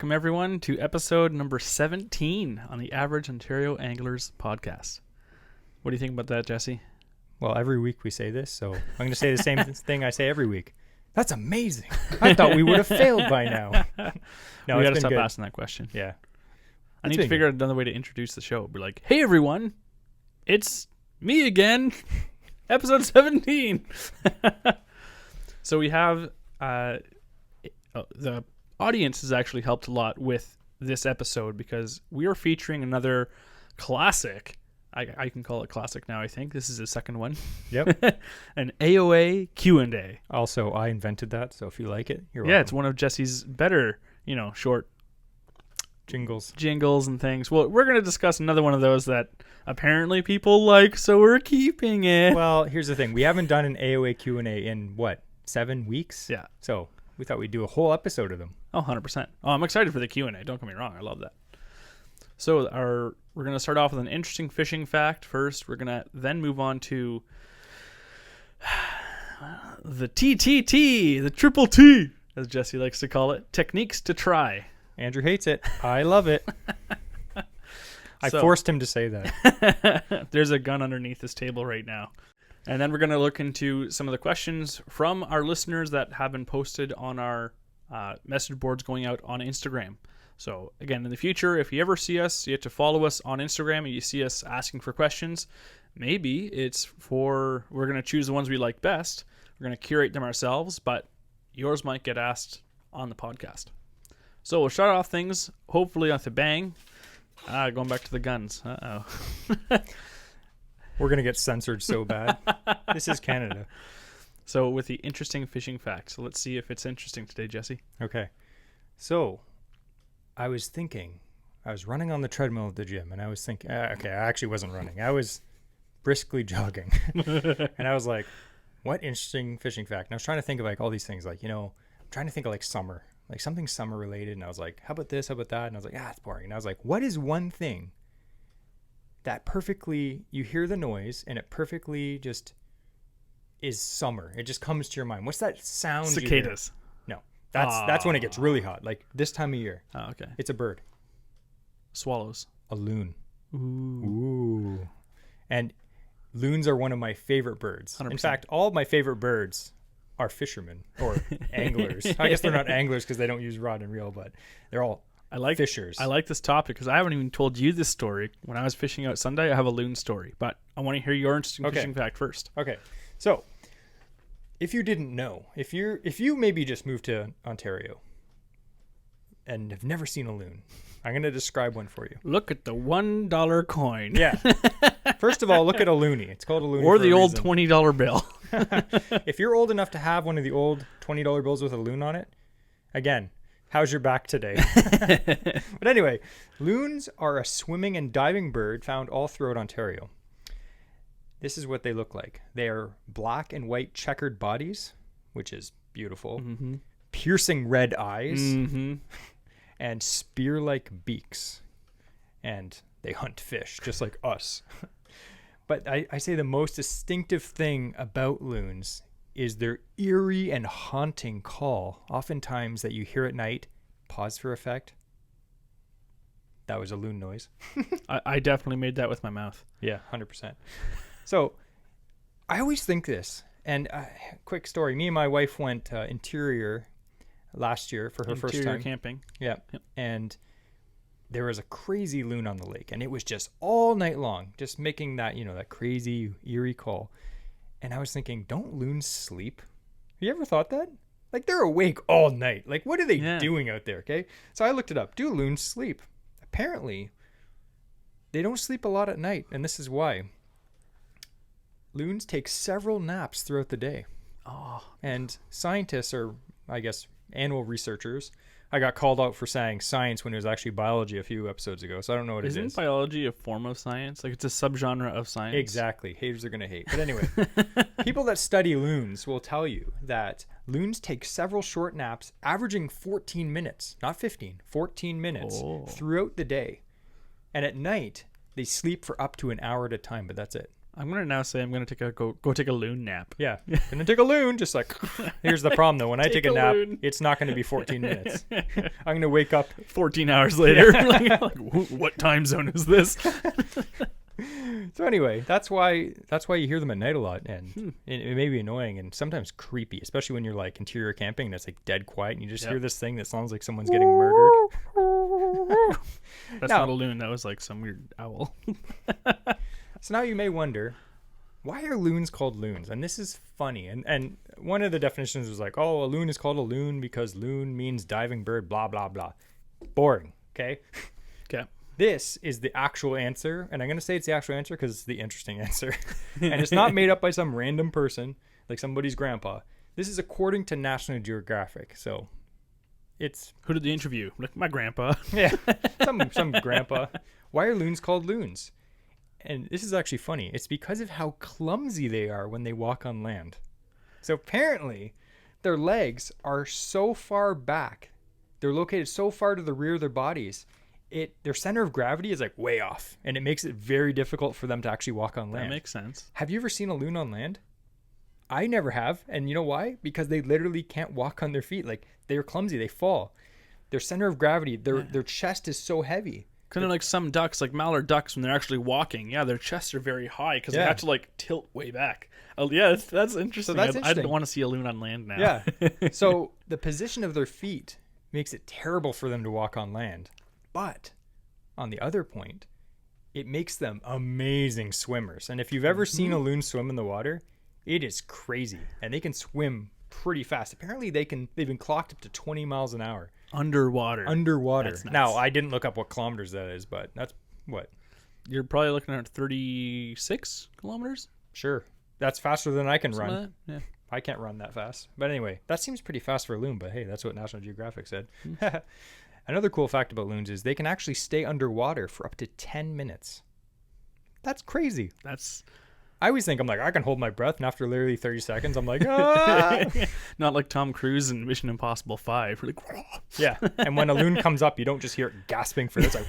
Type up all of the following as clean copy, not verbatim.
welcome everyone to episode number 17 on the Average Ontario Anglers podcast. What do you think about that, Jesse? Well, every week we say this, so I'm going to say the same thing I say every week. That's amazing. I thought we would have failed by now. No, we got to stop asking that question. Yeah. I need to figure out another way to introduce the show. Be like, hey everyone, it's me again, episode 17. So we have the audience has actually helped a lot with this episode because we are featuring another classic. I can call it classic now, I think. This is the second one. Yep. An AOA Q&A. Also, I invented that, so if you like it, you're welcome. Yeah, it's one of Jesse's better, short jingles and things. Well, we're going to discuss another one of those that apparently people like, so we're keeping it. Well, here's the thing. We haven't done an AOA Q&A in, 7 weeks? Yeah. So we thought we'd do a whole episode of them. Oh, 100%. Oh, I'm excited for the Q&A. Don't get me wrong. I love that. So we're going to start off with an interesting fishing fact first. We're going to then move on to the TTT, the triple T, as Jesse likes to call it, techniques to try. Andrew hates it. I love it. I forced him to say that. There's a gun underneath this table right now. And then we're going to look into some of the questions from our listeners that have been posted on our message boards going out on Instagram. So again, in the future, if you ever see us, you have to follow us on Instagram and you see us asking for questions. Maybe we're going to choose the ones we like best. We're going to curate them ourselves, but yours might get asked on the podcast. So we'll start off things, hopefully off the bang. Going back to the guns. Uh-oh. We're going to get censored so bad. This is Canada. So with the interesting fishing facts, let's see if it's interesting today, Jesse. Okay. So I was running on the treadmill at the gym, and I was thinking, I actually wasn't running. I was briskly jogging. And I was like, what interesting fishing fact? And I was trying to think of all these things, I'm trying to think of summer, something summer related. And I was like, how about this? How about that? And I was like, it's boring. And I was like, what is one thing that perfectly, you hear the noise and it perfectly just is summer? It just comes to your mind. What's that sound? Cicadas. No, that's when it gets really hot, this time of year. Oh, okay. It's a bird. Swallows. A loon. Ooh. And loons are one of my favorite birds. 100%. In fact, all of my favorite birds are fishermen or anglers. I guess they're not anglers because they don't use rod and reel, but they're all fishers. I like this topic because I haven't even told you this story. When I was fishing out Sunday, I have a loon story, but I want to hear your interesting fishing fact first. Okay. So if you didn't know, if you maybe just moved to Ontario and have never seen a loon, I'm going to describe one for you. Look at the $1 coin. Yeah. First of all, look at a looney. It's called a looney. Or the old $20 bill. If you're old enough to have one of the old $20 bills with a loon on it, again, how's your back today? But anyway, loons are a swimming and diving bird found all throughout Ontario. This is what they look like. They are black and white checkered bodies, which is beautiful. Mm-hmm. Piercing red eyes. Mm-hmm. And spear-like beaks. And they hunt fish, just like us. But I say the most distinctive thing about loons is their eerie and haunting call. Oftentimes that you hear at night. Pause for effect. That was a loon noise. I definitely made that with my mouth. Yeah, 100%. So I always think this. And quick story. Me and my wife went interior last year for her first time. Interior camping. Yeah. Yep. And there was a crazy loon on the lake. And it was just all night long, just making that, that crazy, eerie call. And I was thinking, don't loons sleep? Have you ever thought that? They're awake all night. What are they doing out there, okay? So I looked it up. Do loons sleep? Apparently, they don't sleep a lot at night. And this is why. Loons take several naps throughout the day. Oh. And scientists, or I guess animal researchers, I got called out for saying science when it was actually biology a few episodes ago, so I don't know what it is. Isn't biology a form of science? It's a subgenre of science? Exactly. Haters are going to hate. But anyway, people that study loons will tell you that loons take several short naps, averaging 14 minutes, not 15, 14 minutes throughout the day. And at night, they sleep for up to an hour at a time, but that's it. I'm gonna now say I'm gonna go take a loon nap. Yeah, gonna take a loon. Just like, here's the problem though. When I take a nap, loon. it's not gonna be 14 minutes. I'm gonna wake up 14 hours later. like, what time zone is this? So anyway, that's why you hear them at night a lot, and it may be annoying and sometimes creepy, especially when you're like interior camping and it's like dead quiet and you just hear this thing that sounds like someone's getting murdered. That's not a loon. That was like some weird owl. So now you may wonder, why are loons called loons? And this is funny. And one of the definitions was like, oh, a loon is called a loon because loon means diving bird, blah, blah, blah. Boring, okay? Okay. This is the actual answer, and I'm going to say it's the actual answer because it's the interesting answer. And it's not made up by some random person, like somebody's grandpa. This is according to National Geographic, so it's... Who did the interview? Like my grandpa. Yeah, some grandpa. Why are loons called loons? And this is actually funny. It's because of how clumsy they are when they walk on land. So apparently, their legs are so far back. They're located so far to the rear of their bodies. Their center of gravity is like way off, and it makes it very difficult for them to actually walk on land. That makes sense. Have you ever seen a loon on land? I never have, and you know why? Because they literally can't walk on their feet. Like, they're clumsy, they fall. Their center of gravity, their chest is so heavy. Kind of like some ducks, like mallard ducks, when they're actually walking. Yeah, their chests are very high because they have to like tilt way back. Oh, yeah, that's interesting. So that's interesting. I want to see a loon on land now. Yeah. So the position of their feet makes it terrible for them to walk on land. But on the other point, it makes them amazing swimmers. And if you've ever seen a loon swim in the water, it is crazy. And they can swim pretty fast. Apparently they've been clocked up to 20 miles an hour. Underwater. That's now, I didn't look up what kilometers that is, but that's what? You're probably looking at 36 kilometers? Sure. That's faster than I can run. Like that? Yeah. I can't run that fast. But anyway, that seems pretty fast for a loon, but hey, that's what National Geographic said. Another cool fact about loons is they can actually stay underwater for up to 10 minutes. That's crazy. I always think, I'm like, I can hold my breath, and after literally 30 seconds, I'm like, ah! Not like Tom Cruise in Mission Impossible 5. We're like, yeah. And when a loon comes up, you don't just hear it gasping for it. It's like,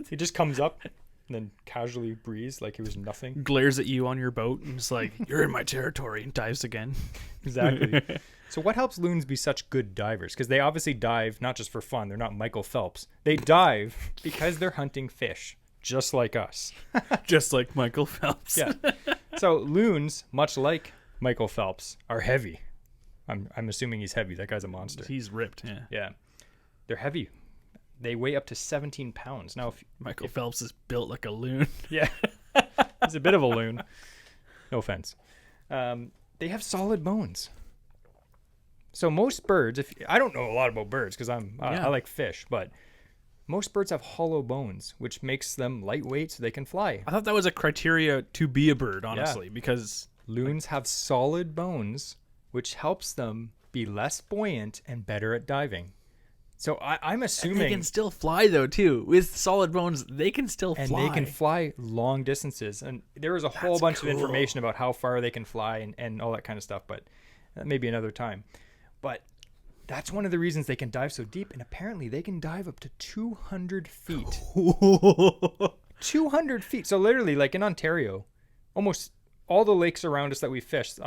it just comes up and then casually breathes like it was nothing. Glares at you on your boat and it's like, you're in my territory, and dives again. Exactly. So what helps loons be such good divers? Because they obviously dive not just for fun. They're not Michael Phelps. They dive because they're hunting fish, just like us. Just like Michael Phelps. Yeah. So loons, much like Michael Phelps, are heavy. I'm assuming he's heavy. That guy's a monster. He's ripped, yeah. Yeah. They're heavy. They weigh up to 17 pounds. Now, Michael Phelps is built like a loon. Yeah. He's a bit of a loon. No offense. They have solid bones. So most birds, I don't know a lot about birds because I like fish, but most birds have hollow bones, which makes them lightweight so they can fly. I thought that was a criteria to be a bird, honestly, because loons have solid bones, which helps them be less buoyant and better at diving. So I'm assuming... And they can still fly, though, too. With solid bones, they can still fly. And they can fly long distances. And there is a whole bunch of information about how far they can fly and all that kind of stuff, but that may be another time. But that's one of the reasons they can dive so deep. And apparently they can dive up to 200 feet. 200 feet. So literally, like in Ontario, almost all the lakes around us that we fished,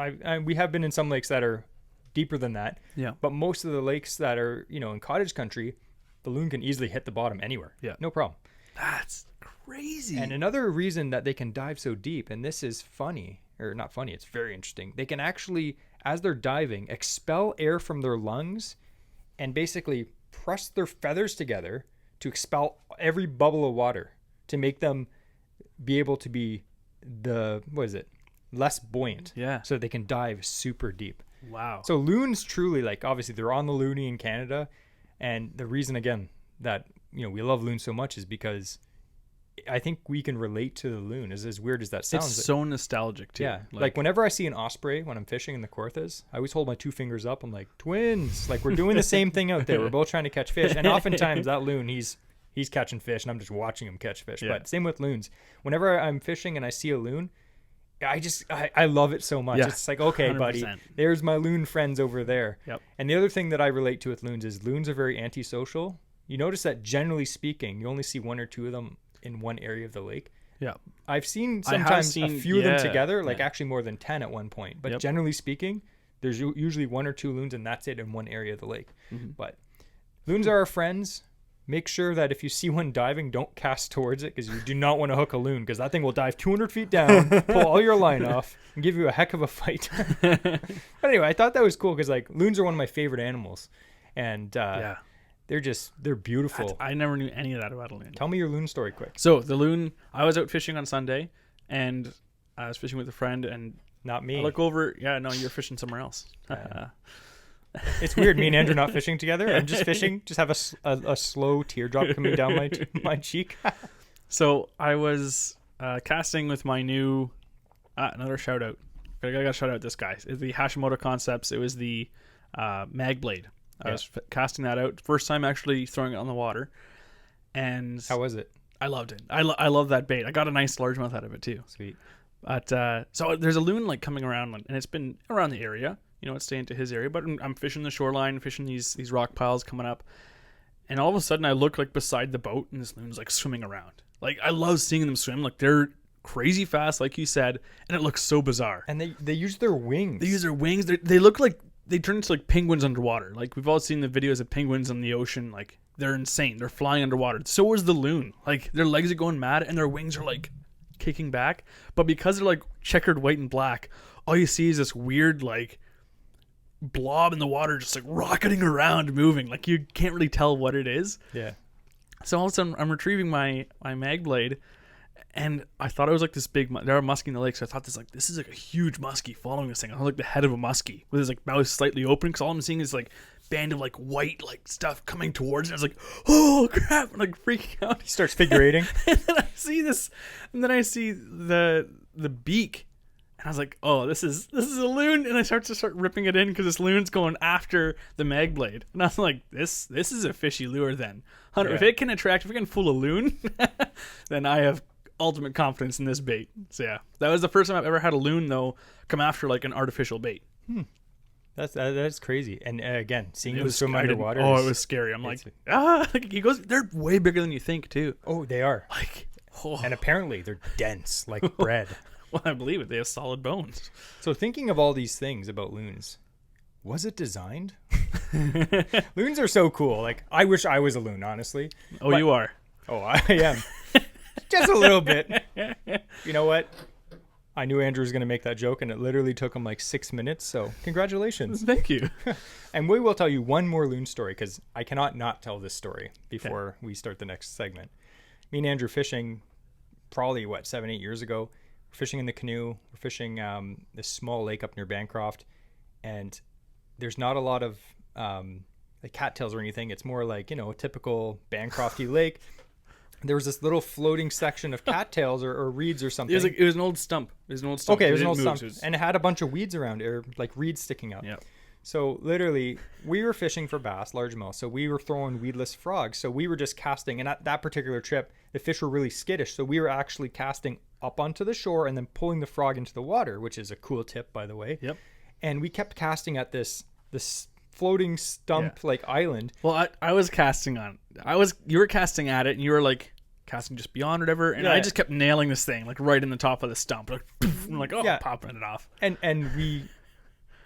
we have been in some lakes that are deeper than that. Yeah. But most of the lakes that are, in cottage country, the loon can easily hit the bottom anywhere. Yeah. No problem. That's crazy. And another reason that they can dive so deep, and this is funny, or not funny, it's very interesting. They can actually, as they're diving, expel air from their lungs and basically press their feathers together to expel every bubble of water to make them be able to be less buoyant. Yeah. So they can dive super deep. Wow. So loons truly, like, obviously they're on the looney in Canada. And the reason, again, that, we love loons so much is because I think we can relate to the loon. As weird as that sounds. It's so nostalgic, too. Yeah. Like whenever I see an osprey when I'm fishing in the Kawarthas, I always hold my two fingers up. I'm like, twins. Like, we're doing the same thing out there. We're both trying to catch fish. And oftentimes that loon, he's catching fish and I'm just watching him catch fish. Yeah. But same with loons. Whenever I'm fishing and I see a loon, I love it so much. Yeah. It's like, okay, 100%. Buddy, there's my loon friends over there. Yep. And the other thing that I relate to with loons is loons are very antisocial. You notice that generally speaking, you only see one or two of them in one area of the lake. Yeah. I've seen I have sometimes seen- a few of them yeah, together, like yeah. actually more than 10 at one point. But Yep. generally speaking, there's usually 1 or 2 loons, and that's it in one area of the lake. But loons are our friends. Make sure that if you see one diving, don't cast towards it, because you do not want to hook a loon, because that thing will dive 200 feet down, pull all your line off, and give you a heck of a fight. But anyway, I thought that was cool, because like loons are one of my favorite animals, and Yeah. they're beautiful. I never knew any of that about a loon. Tell me your loon story quick. So the loon, I was out fishing on Sunday, and I was fishing with a friend, and Not I me. look over. Yeah, no, you're fishing somewhere else. It's weird. Me and Andrew not fishing together. I'm just fishing. Just have a slow teardrop coming down my cheek. So I was casting with my new another shout out. I gotta shout out this guy. It's the Hashimoto Concepts. It was the mag blade. I was casting that out. First time actually throwing it on the water, and How was it? I loved it. I love that bait. I got a nice largemouth out of it too. Sweet. But so there's a loon like coming around, and it's been around the area. You know, it's staying to his area, but I'm fishing the shoreline, fishing these rock piles coming up, and all of a sudden I look like beside the boat, and this loon's like swimming around. Like I love seeing them swim. Like they're crazy fast, like you said, and it looks so bizarre. And they use their wings. They use their wings. They look like they turn into like penguins underwater. Like we've all seen the videos of penguins in the ocean. Like they're insane. They're flying underwater. So is the loon. Like their legs are going mad, and their wings are like kicking back. But because they're like checkered white and black, all you see is this weird like blob in the water just like rocketing around, moving. Like you can't really tell what it is. Yeah. So all of a sudden I'm retrieving my mag blade, and I thought it was like this big there are musky in the lake, so I thought this is like a huge musky following this thing. I was like the head of a musky with his like mouth slightly open, because all I'm seeing is like band of like white like stuff coming towards it. I was like, oh crap, I'm like freaking out. He starts figure eighting. And then I see this, and then I see the beak, and I was like, oh, this is a loon. And I start ripping it in, because this loon's going after the mag blade, and I was like, this is a fishy lure then. Hunter, if it can fool a loon, then I have ultimate confidence in this bait. So yeah, that was the first time I've ever had a loon though come after like an artificial bait. That's crazy. And again, seeing It them was swim underwater. Oh, it was scary. I'm like, like, he goes. They're way bigger than you think too. Oh, they are. Like, oh. And apparently they're dense like bread. Well, I believe it. They have solid bones. So thinking of all these things about loons, was it designed? Loons are so cool. Like I wish I was a loon, honestly. Oh, But- you are. Oh, I am. Just a little bit. You know what? I knew Andrew was going to make that joke, and it literally took him like 6 minutes. So congratulations. Thank you. And we will tell you one more loon story, because I cannot not tell this story before we start the next segment. Me and Andrew fishing probably 7-8 years ago. We're fishing in the canoe. We're fishing this small lake up near Bancroft, and there's not a lot of like cattails or anything. It's more like, a typical Bancrofty lake. There was this little floating section of cattails or reeds or something. It was an old stump. Okay, it was an old stump, and it had a bunch of weeds around it, or like reeds sticking out. Yeah. So literally, we were fishing for bass, largemouth. So we were throwing weedless frogs. So we were just casting, and at that particular trip, the fish were really skittish. So we were actually casting up onto the shore and then pulling the frog into the water, which is a cool tip, by the way. Yep. And we kept casting at this floating stump like island. Well, I was casting on. You were casting at it, and you were like casting just beyond or whatever, and I just kept nailing this thing like right in the top of the stump. Like, I'm like, popping it off. And we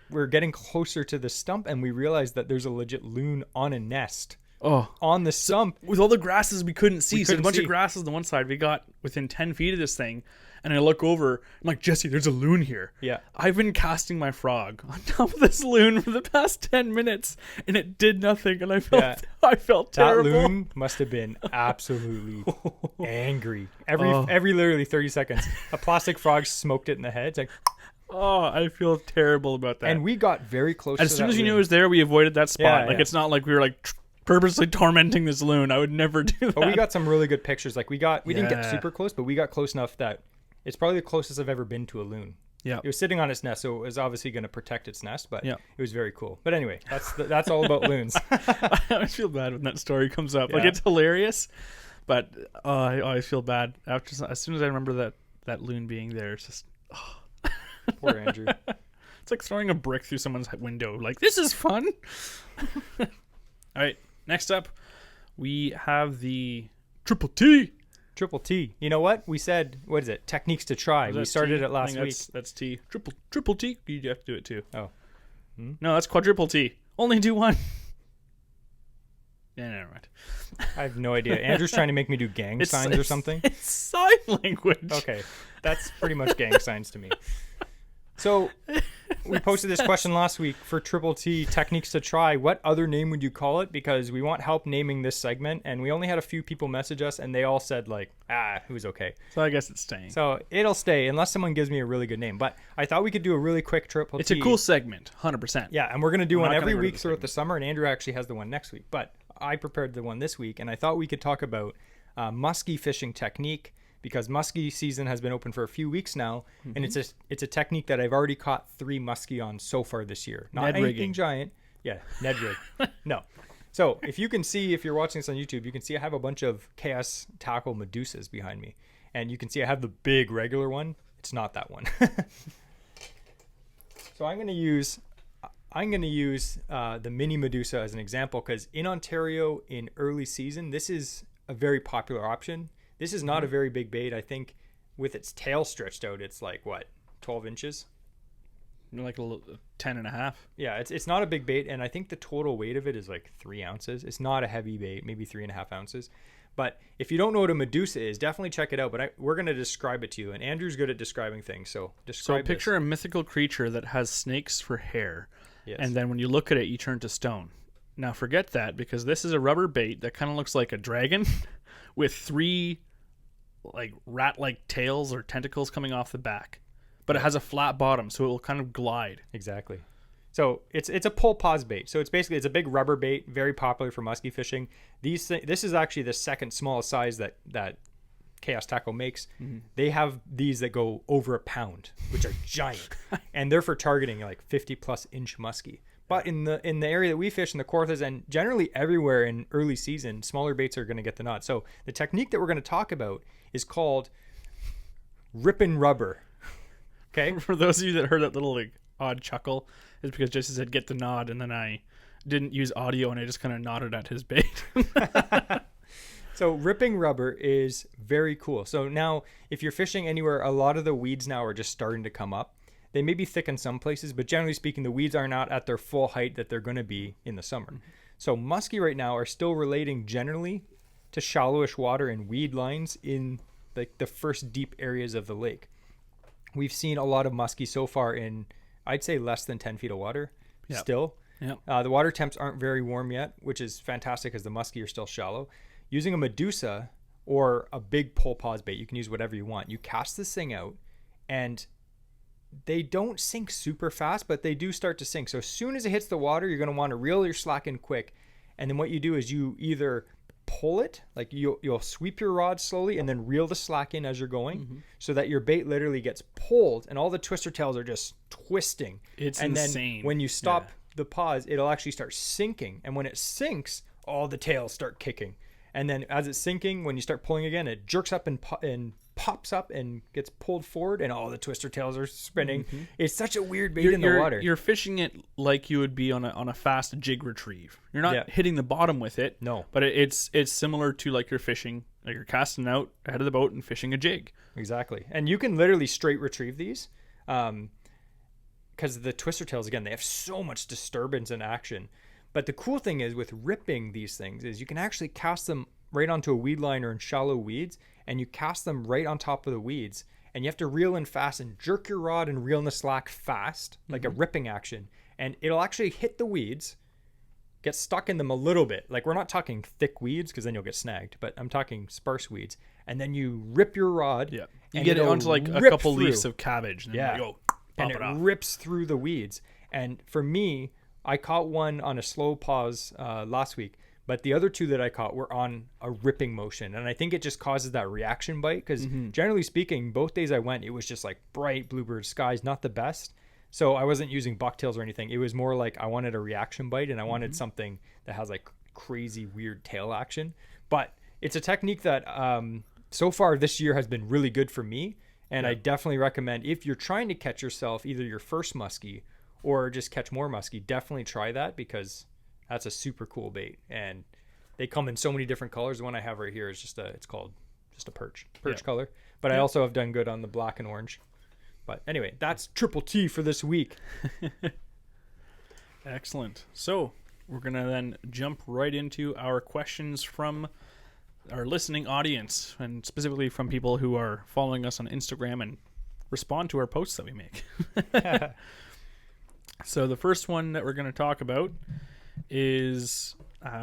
were getting closer to the stump, and we realized that there's a legit loon on a nest. On the stump. With all the grasses we couldn't see. So there's a bunch see. of grasses on one side. We got within 10 feet of this thing, and I look over. I'm like, Jesse, there's a loon here. Yeah. I've been casting my frog on top of this loon for the past 10 minutes, and it did nothing, and I felt terrible. That loon must have been absolutely angry. Every literally 30 seconds, a plastic frog smoked it in the head. It's like, oh, I feel terrible about that. and we got very close. As soon as you knew it was there, we avoided that spot. It's not like we were like purposely tormenting this loon. I would never do that. But we got some really good pictures. Like we didn't get super close, but we got close enough that it's probably the closest I've ever been to a loon. Yeah. It was sitting on its nest, so it was obviously going to protect its nest, but Yeah. it was very cool. But anyway, that's all about loons. I always feel bad when that story comes up. Like, Yeah. it's hilarious, but I always feel bad after. As soon as I remember that loon being there, it's just Poor Andrew. it's like throwing a brick through someone's window. Like, this is fun. All right, next up, we have the Triple T Triple T. You know what? We said, what is it? Techniques to try. We started it last week. That's T. Triple T. You have to do it too. Oh. No, that's quadruple T. Only do one. Yeah, never mind. I have no idea. Andrew's trying to make me do gang signs or something. It's sign language. Okay. That's pretty much gang signs to me. So we posted this question last week for Triple T techniques to try. What other name would you call it? Because we want help naming this segment, and we only had a few people message us, and they all said like, it was okay. So I guess it's staying. So it'll stay unless someone gives me a really good name. But I thought we could do a really quick Triple T. It's a cool segment, 100%. Yeah, and we're gonna do one every week the throughout the summer, and Andrew actually has the one next week. But I prepared the one this week, and I thought we could talk about musky fishing technique. Because musky season has been open for a few weeks now, and it's a technique that I've already caught 3 musky on so far this year. Not Ned anything rigging. giant. Yeah, Ned rig. No. So if you can see, if you're watching this on YouTube, you can see I have a bunch of KS tackle Medusas behind me. And you can see I have the big regular one. It's not that one. So I'm going to use the mini Medusa as an example, because in Ontario in early season, this is a very popular option. This is not a very big bait. I think with its tail stretched out, it's like, what, 12 inches? Like a little, 10 and a half. Yeah, it's not a big bait, and I think the total weight of it is like 3 ounces. It's not a heavy bait, maybe 3.5 ounces. But if you don't know what a Medusa is, definitely check it out. But we're going to describe it to you, and Andrew's good at describing things, so describe picture a mythical creature that has snakes for hair, Yes. and then when you look at it, you turn to stone. Now forget that, because this is a rubber bait that kind of looks like a dragon with 3 like rat-like tails or tentacles coming off the back, but it has a flat bottom, so it will kind of glide. Exactly. So it's a pull pause bait. So it's a big rubber bait, very popular for musky fishing. This is actually the second smallest size that Chaos Tackle makes. They have these that go over a pound, which are giant, and they're for targeting like 50+ inch musky. But in the area that we fish in the Kawarthas, and generally everywhere in early season, smaller baits are going to get the nod. So the technique that we're going to talk about is called ripping rubber. Okay. For those of you that heard that little like odd chuckle, is because Jesse said get the nod, and then I didn't use audio and I just kind of nodded at his bait. So ripping rubber is very cool. So now if you're fishing anywhere, a lot of the weeds now are just starting to come up. They may be thick in some places, but generally speaking, the weeds are not at their full height that they're going to be in the summer. So musky right now are still relating generally to shallowish water and weed lines in like the first deep areas of the lake. We've seen a lot of musky so far in, I'd say, less than 10 feet of water still. Yep. The water temps aren't very warm yet, which is fantastic because the musky are still shallow. Using a Medusa or a big pull pause bait, you can use whatever you want. You cast this thing out, and they don't sink super fast, but they do start to sink. So as soon as it hits the water, you're going to want to reel your slack in quick. And then what you do is you either pull it, like you'll sweep your rod slowly and then reel the slack in as you're going, so that your bait literally gets pulled and all the twister tails are just twisting. It's and insane. Then when you stop the pause, it'll actually start sinking. And when it sinks, all the tails start kicking. And then as it's sinking, when you start pulling again, it jerks up and pops up and gets pulled forward, and all the twister tails are spinning. It's such a weird bait in the water. You're fishing it like you would be on a fast jig retrieve. You're not hitting the bottom with it. No. But it's similar to like you're fishing, like you're casting out ahead of the boat and fishing a jig. Exactly. And you can literally straight retrieve these because the twister tails, again, they have so much disturbance and action. But the cool thing is with ripping these things is you can actually cast them right onto a weed line or in shallow weeds, and you cast them right on top of the weeds, and you have to reel in fast and jerk your rod and reel in the slack fast, like a ripping action, and it'll actually hit the weeds, get stuck in them a little bit. Like, we're not talking thick weeds because then you'll get snagged, but I'm talking sparse weeds. And then you rip your rod. Yeah. You get it onto like a couple leaves of cabbage, and then you go pop it off. Rips through the weeds. And for me, I caught one on a slow pause last week, but the other 2 that I caught were on a ripping motion. And I think it just causes that reaction bite because generally speaking, both days I went, it was just like bright bluebird skies, not the best. So I wasn't using bucktails or anything. It was more like I wanted a reaction bite, and I wanted something that has like crazy weird tail action. But it's a technique that so far this year has been really good for me. And I definitely recommend, if you're trying to catch yourself either your first muskie or just catch more muskie, definitely try that, because that's a super cool bait. And they come in so many different colors. The one I have right here is it's called just a perch Yeah. color. But I Yeah. also have done good on the black and orange. But anyway, that's Triple T for this week. Excellent. So we're going to then jump right into our questions from our listening audience, and specifically from people who are following us on Instagram and respond to our posts that we make. So the first one that we're going to talk about is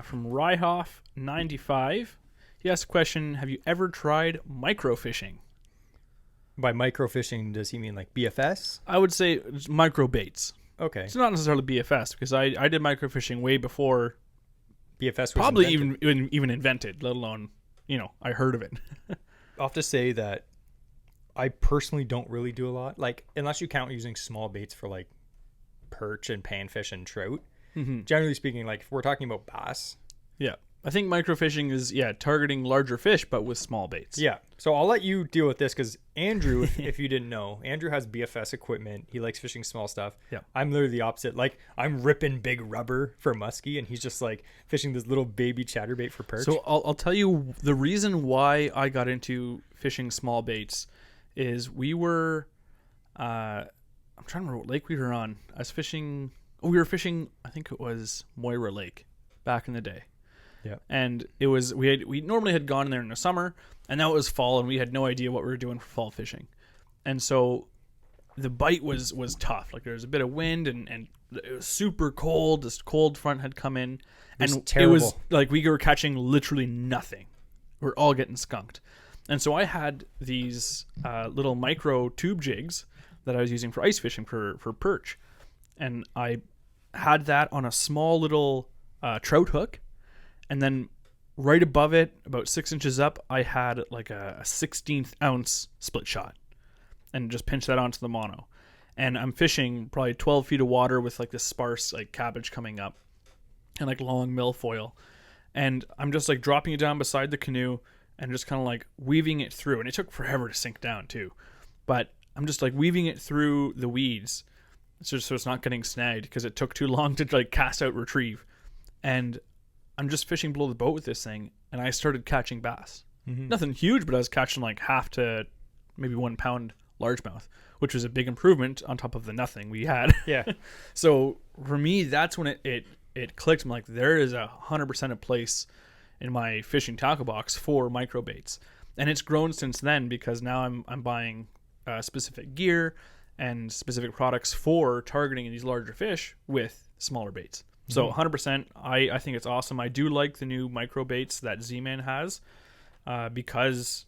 from Ryhoff95. He asked a question, have you ever tried microfishing? By microfishing, does he mean like BFS? I would say it's micro baits. Okay. It's not necessarily BFS, because I did microfishing way before BFS was probably invented. even invented, let alone, I heard of it. I'll have to say that I personally don't really do a lot. Like, unless you count using small baits for like perch and panfish and trout. Mm-hmm. Generally speaking, like if we're talking about bass. Yeah. I think microfishing is, targeting larger fish, but with small baits. Yeah. So I'll let you deal with this because Andrew, if you didn't know, Andrew has BFS equipment. He likes fishing small stuff. Yeah. I'm literally the opposite. Like, I'm ripping big rubber for musky, and he's just like fishing this little baby chatterbait for perch. So I'll tell you the reason why I got into fishing small baits is we were, I'm trying to remember what lake we were on. We were fishing, I think it was Moira Lake back in the day. Yeah. And it was we normally had gone in there in the summer, and now it was fall, and we had no idea what we were doing for fall fishing. And so the bite was tough. Like there was a bit of wind, and it was super cold. This cold front had come in, and terrible. it was like we were catching literally nothing. We're all getting skunked. And so I had these little micro tube jigs that I was using for ice fishing for perch, and I had that on a small little trout hook. And then right above it, about 6 inches up, I had like a 16th ounce split shot, and just pinched that onto the mono. And I'm fishing probably 12 feet of water with like this sparse like cabbage coming up and like long milfoil. And I'm just like dropping it down beside the canoe and just kind of like weaving it through. And it took forever to sink down too. But I'm just like weaving it through the weeds so it's not getting snagged because it took too long to like cast out retrieve. And I'm just fishing below the boat with this thing, and I started catching bass. Mm-hmm. Nothing huge, but I was catching like half to maybe 1 pound largemouth, which was a big improvement on top of the nothing we had. Yeah. So for me, that's when it clicked. I'm like, there is 100% a place in my fishing tackle box for micro baits, and it's grown since then because now I'm buying specific gear and specific products for targeting these larger fish with smaller baits. So 100%, I think it's awesome. I do like the new micro baits that Z-Man has because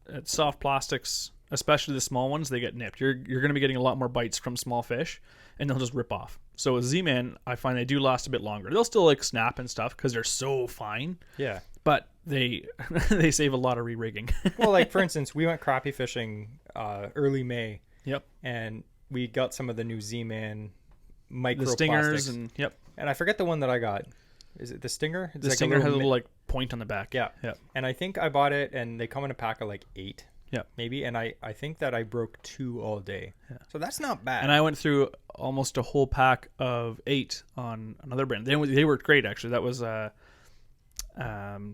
it's soft plastics, especially the small ones, they get nipped. You're going to be getting a lot more bites from small fish, and they'll just rip off. So with Z-Man, I find they do last a bit longer. They'll still like snap and stuff because they're so fine. Yeah. But they they save a lot of re-rigging. Well, like for instance, we went crappie fishing early May. Yep. And we got some of the new Z-Man microplastics. The stingers and yep. And I forget the one that I got. Is it the Stinger? It's The like stinger has a little like point on the back. Yeah. Yep. And I think I bought it, and they come in a pack of like 8. Yep. Maybe. And I think that I broke 2 all day. Yeah. So that's not bad. And I went through almost a whole pack of 8 on another brand. They worked great actually. That was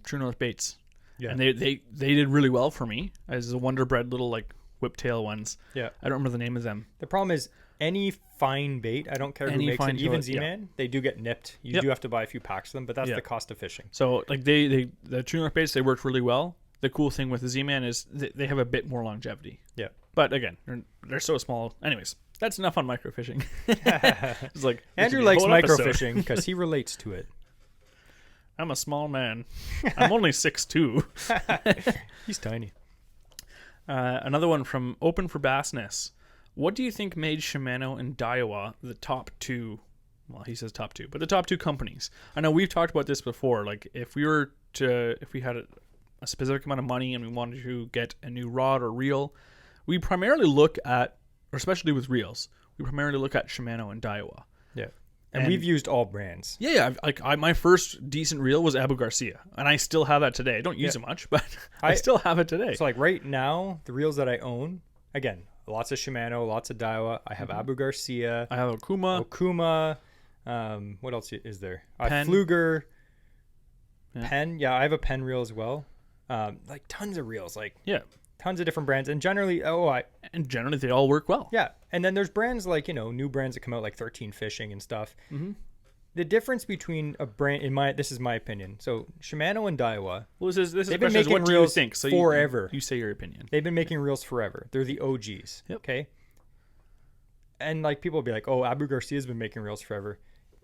True North Baits. Yeah. And they did really well for me as the Wonder Bread little like whiptail ones. Yeah. I don't remember the name of them. The problem is any fine bait, I don't care who makes it, even Z-Man, they do get nipped. You do have to buy a few packs of them, but that's the cost of fishing. So like the True North Baits, they worked really well. The cool thing with the Z-Man is they have a bit more longevity. Yeah. But again, they're so small. Anyways, that's enough on microfishing. It's like Andrew likes microfishing because he relates to it. I'm a small man. I'm only 6'2". He's tiny. Another one from Open for Bassness. What do you think made Shimano and Daiwa the top 2? Well, he says top 2, but the top 2 companies. I know we've talked about this before. Like if we had a specific amount of money and we wanted to get a new rod or reel, we primarily look at, or especially with reels, we primarily look at Shimano and Daiwa. Yeah. And we've used all brands. Yeah. My first decent reel was Abu Garcia, and I still have that today. I don't use it much, but I still have it today. So like right now, the reels that I own, again, lots of Shimano, lots of Daiwa. I have Abu Garcia. I have Okuma. What else is there? Penn. Fluger. Yeah. Penn. Yeah, I have a Penn reel as well. like tons of reels, like Yeah. tons of different brands, and generally AOA. And generally, they all work well. Yeah, and then there's brands like, new brands that come out like 13 Fishing and stuff. Mm-hmm. The difference between a brand, this is my opinion. So Shimano and Daiwa, Well, this is they've a been question is, making what do you reels think? So forever. You say your opinion. They've been making reels forever. They're the OGs. Yep. Okay. And like people will be like, oh, Abu Garcia's been making reels forever.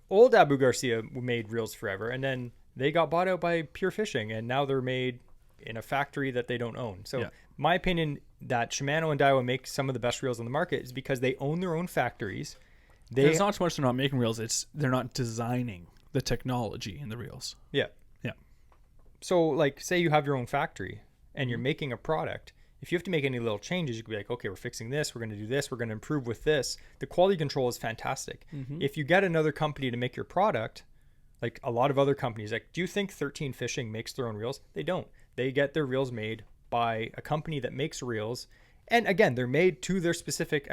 Old Abu Garcia made reels forever, and then they got bought out by Pure Fishing, and now they're made in a factory that they don't own. So my opinion that Shimano and Daiwa make some of the best reels on the market is because they own their own factories. It's not so much they're not making reels; it's they're not designing the technology in the reels. Yeah. Yeah. So like, say you have your own factory and you're making a product. If you have to make any little changes, you could be like, okay, we're fixing this. We're going to do this. We're going to improve with this. The quality control is fantastic. Mm-hmm. If you get another company to make your product, like a lot of other companies, like, do you think 13 Fishing makes their own reels? They don't. They get their reels made by a company that makes reels. And again, they're made to their specific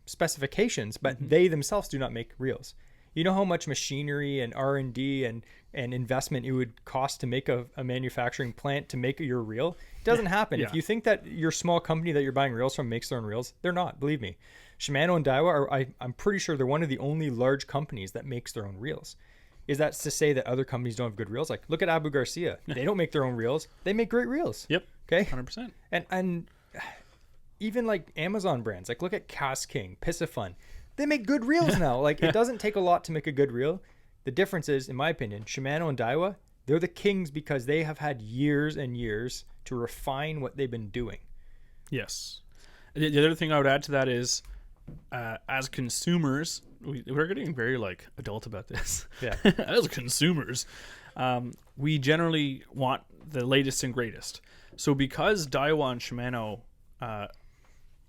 specifications, but they themselves do not make reels. You know how much machinery and R&D and investment it would cost to make a manufacturing plant to make your reel? It doesn't happen. Yeah. If you think that your small company that you're buying reels from makes their own reels, they're not. Believe me. Shimano and Daiwa I'm pretty sure they're one of the only large companies that makes their own reels. Is that to say that other companies don't have good reels? Like, look at Abu Garcia. They don't make their own reels. They make great reels. Yep. Okay. 100%. And even like Amazon brands, like look at Cast King, Piscifun. They make good reels now. Like, it doesn't take a lot to make a good reel. The difference is, in my opinion, Shimano and Daiwa, they're the kings because they have had years and years to refine what they've been doing. Yes. The other thing I would add to that is, as consumers, we're getting very like adult about this. Yeah. As consumers, we generally want the latest and greatest. So because Daiwa and Shimano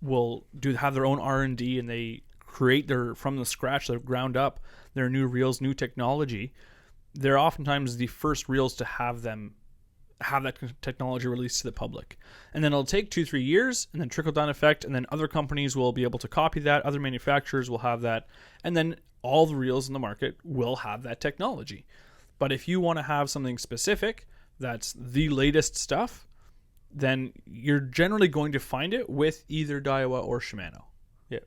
will have their own R&D and they create from the scratch, their ground up, their new reels, new technology, they're oftentimes the first reels to have that technology released to the public. And then it'll take 2-3 years and then trickle down effect, and then other companies will be able to copy that, other manufacturers will have that, and then all the reels in the market will have that technology. But if you want to have something specific that's the latest stuff, then you're generally going to find it with either Daiwa or Shimano. Yeah.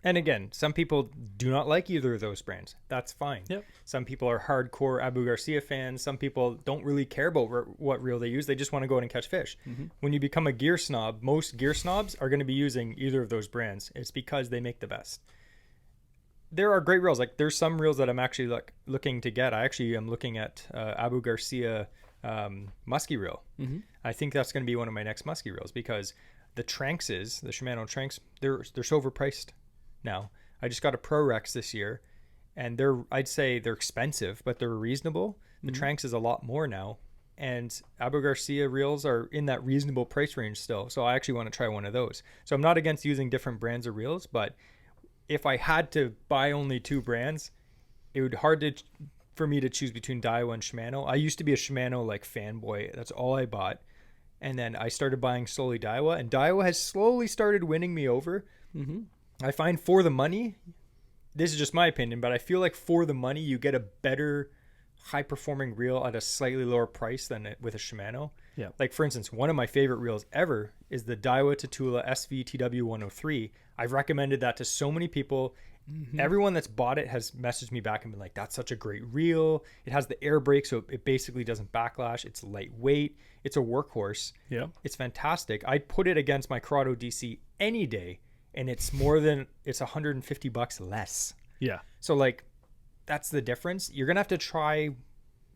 And again, some people do not like either of those brands. That's fine. Yep. Some people are hardcore Abu Garcia fans. Some people don't really care about what reel they use. They just want to go out and catch fish. Mm-hmm. When you become a gear snob, most gear snobs are going to be using either of those brands. It's because they make the best. There are great reels. Like, there's some reels that I'm actually looking to get. I actually am looking at Abu Garcia musky reel. Mm-hmm. I think that's going to be one of my next musky reels because the Tranxes, the Shimano Tranx, they're so overpriced now. I just got a Pro Rex this year, and I'd say they're expensive, but they're reasonable. The Tranx is a lot more now, and Abu Garcia reels are in that reasonable price range still. So I actually want to try one of those. So I'm not against using different brands of reels, but if I had to buy only two brands, it would for me to choose between Daiwa and Shimano. I used to be a Shimano fanboy. That's all I bought. And then I started buying slowly Daiwa, and Daiwa has slowly started winning me over. Mm-hmm. I find for the money, this is just my opinion, but I feel like for the money, you get a better high-performing reel at a slightly lower price than with a Shimano. Yeah. Like, for instance, one of my favorite reels ever is the Daiwa Tatula SVTW 103. I've recommended that to so many people. Mm-hmm. Everyone that's bought it has messaged me back and been like, that's such a great reel. It has the air brake, so it basically doesn't backlash. It's lightweight. It's a workhorse. Yeah. It's fantastic. I'd put it against my Corrado DC any day, and it's $150 less. Yeah. So like, that's the difference. You're going to have to try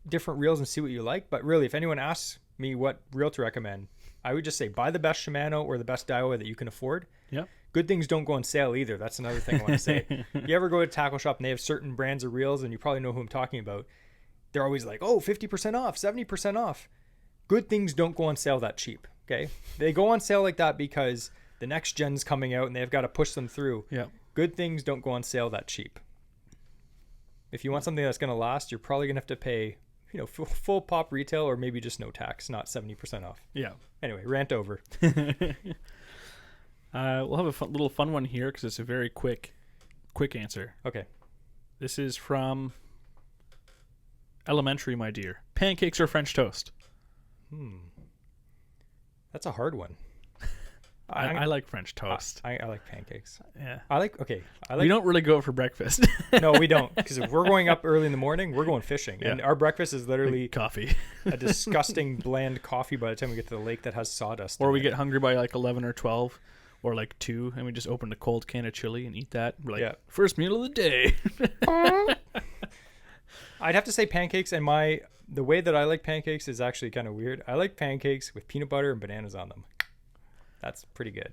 different reels and see what you like. But really, if anyone asks me what reel to recommend, I would just say buy the best Shimano or the best Daiwa that you can afford. Yeah. Good things don't go on sale either. That's another thing I want to say. You ever go to a tackle shop and they have certain brands of reels, and you probably know who I'm talking about. They're always like, oh, 50% off, 70% off. Good things don't go on sale that cheap. Okay. They go on sale like that because the next gen's coming out and they've got to push them through. Yeah. Good things don't go on sale that cheap. If you want something that's going to last, you're probably going to have to pay, full pop retail or maybe just no tax, not 70% off. Yeah. Anyway, rant over. We'll have a little fun one here because it's a very quick answer. Okay. This is from Elementary, my dear. Pancakes or French toast? That's a hard one. I like French toast. I like pancakes. Yeah. We don't really go out for breakfast. No, we don't. Because if we're going up early in the morning, we're going fishing. Yeah. And our breakfast is literally coffee. a disgusting bland coffee by the time we get to the lake that has sawdust. Or in we it. get hungry by like 11 or 12 or like 2 and we just open a cold can of chili and eat that. We're like, first meal of the day. I'd have to say pancakes, and the way that I like pancakes is actually kind of weird. I like pancakes with peanut butter and bananas on them. That's pretty good.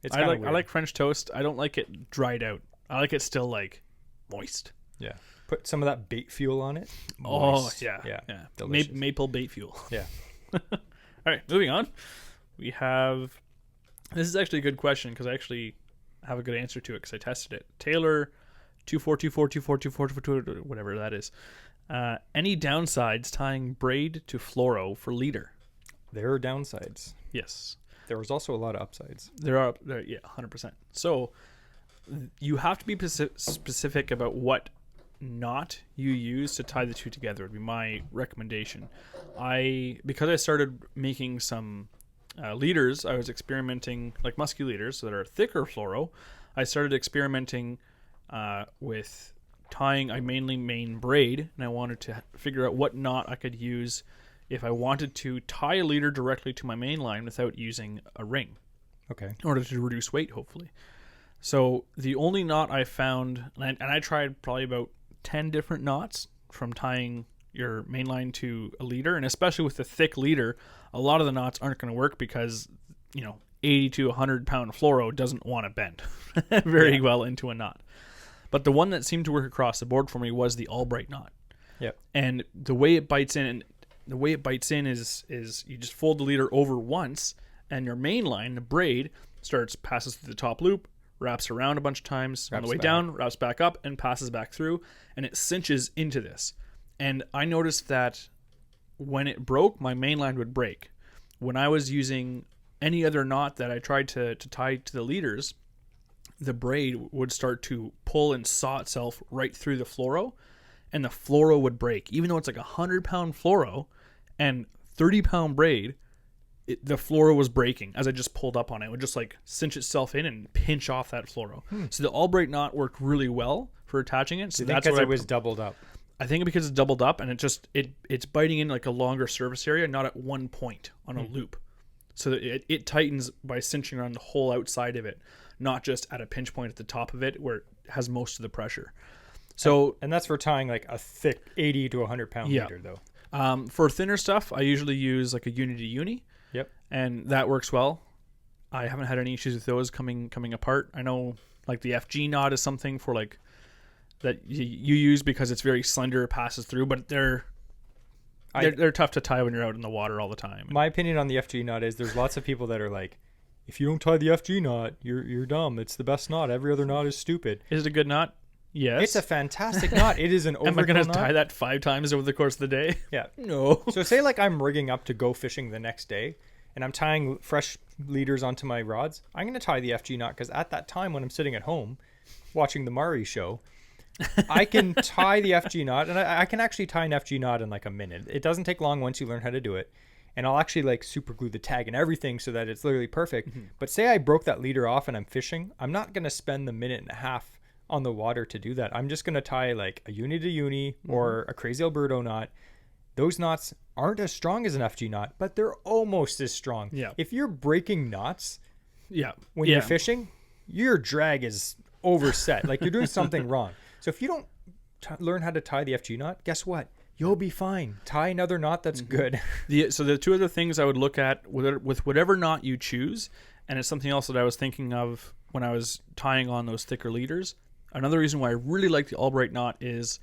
It's I like French toast. I don't like it dried out. I like it still like moist. Yeah. Put some of that bait fuel on it. Moist. Oh yeah. Delicious. Maple bait fuel. Yeah. All right, moving on. We have. This is actually a good question because I actually have a good answer to it because I tested it. Taylor, 24242424, whatever that is. Any downsides tying braid to fluoro for leader? There are downsides. Yes. There was also a lot of upsides. There are, 100%. So you have to be specific about what knot you use to tie the two together would be my recommendation. Because I started making some leaders, I was experimenting, like musky leaders, so that are thicker fluoro. I started experimenting with tying a mainly main braid, and I wanted to figure out what knot I could use if I wanted to tie a leader directly to my main line without using a ring. Okay. In order to reduce weight, hopefully. So the only knot I found, and I tried probably about 10 different knots from tying your main line to a leader, and especially with the thick leader, a lot of the knots aren't going to work because, 80 to 100 pound fluoro doesn't want to bend very well into a knot. But the one that seemed to work across the board for me was the Albright knot. Yep. And the way it bites in, is you just fold the leader over once, and your main line, the braid, passes through the top loop, wraps around a bunch of times on the way down, wraps back up, and passes back through, and it cinches into this. And I noticed that when it broke, my main line would break. When I was using any other knot that I tried to tie to the leaders, the braid would start to pull and saw itself right through the fluoro, and the fluoro would break. Even though it's like 100-pound fluoro and 30-pound braid, the fluoro was breaking as I just pulled up on it. It would just like cinch itself in and pinch off that fluoro. So the Albright knot worked really well for attaching it. So that's because it was doubled up. I think because it's doubled up and it's biting in like a longer surface area, not at one point on a loop. So that it tightens by cinching around the whole outside of it, not just at a pinch point at the top of it where it has most of the pressure. So and that's for tying like a thick 80 to 100 pound leader though. For thinner stuff, I usually use like a uni to uni. Yep. And that works well. I haven't had any issues with those coming apart. I know like the FG knot is something for like that you use because it's very slender, passes through, but they're tough to tie when you're out in the water all the time. My opinion on the FG knot is there's lots of people that are like, if you don't tie the FG knot, you're dumb. It's the best knot. Every other knot is stupid. Is it a good knot? Yes. It's a fantastic knot. It is an overkill knot. Am I going to tie that 5 times over the course of the day? Yeah. No. So say like I'm rigging up to go fishing the next day and I'm tying fresh leaders onto my rods. I'm going to tie the FG knot because at that time when I'm sitting at home watching the Mari show, I can tie the FG knot, and I can actually tie an FG knot in like a minute. It doesn't take long once you learn how to do it. And I'll actually like super glue the tag and everything so that it's literally perfect. Mm-hmm. But say I broke that leader off and I'm fishing, I'm not going to spend the minute and a half on the water to do that. I'm just going to tie like a uni to uni or a crazy Alberto knot. Those knots aren't as strong as an FG knot, but they're almost as strong. Yeah. If you're breaking knots when you're you're fishing, your drag is overset. Like you're doing something wrong. So if you don't learn how to tie the FG knot, guess what? You'll be fine. Tie another knot that's good. So the two other things I would look at with whatever knot you choose, and it's something else that I was thinking of when I was tying on those thicker leaders. Another reason why I really like the Albright knot is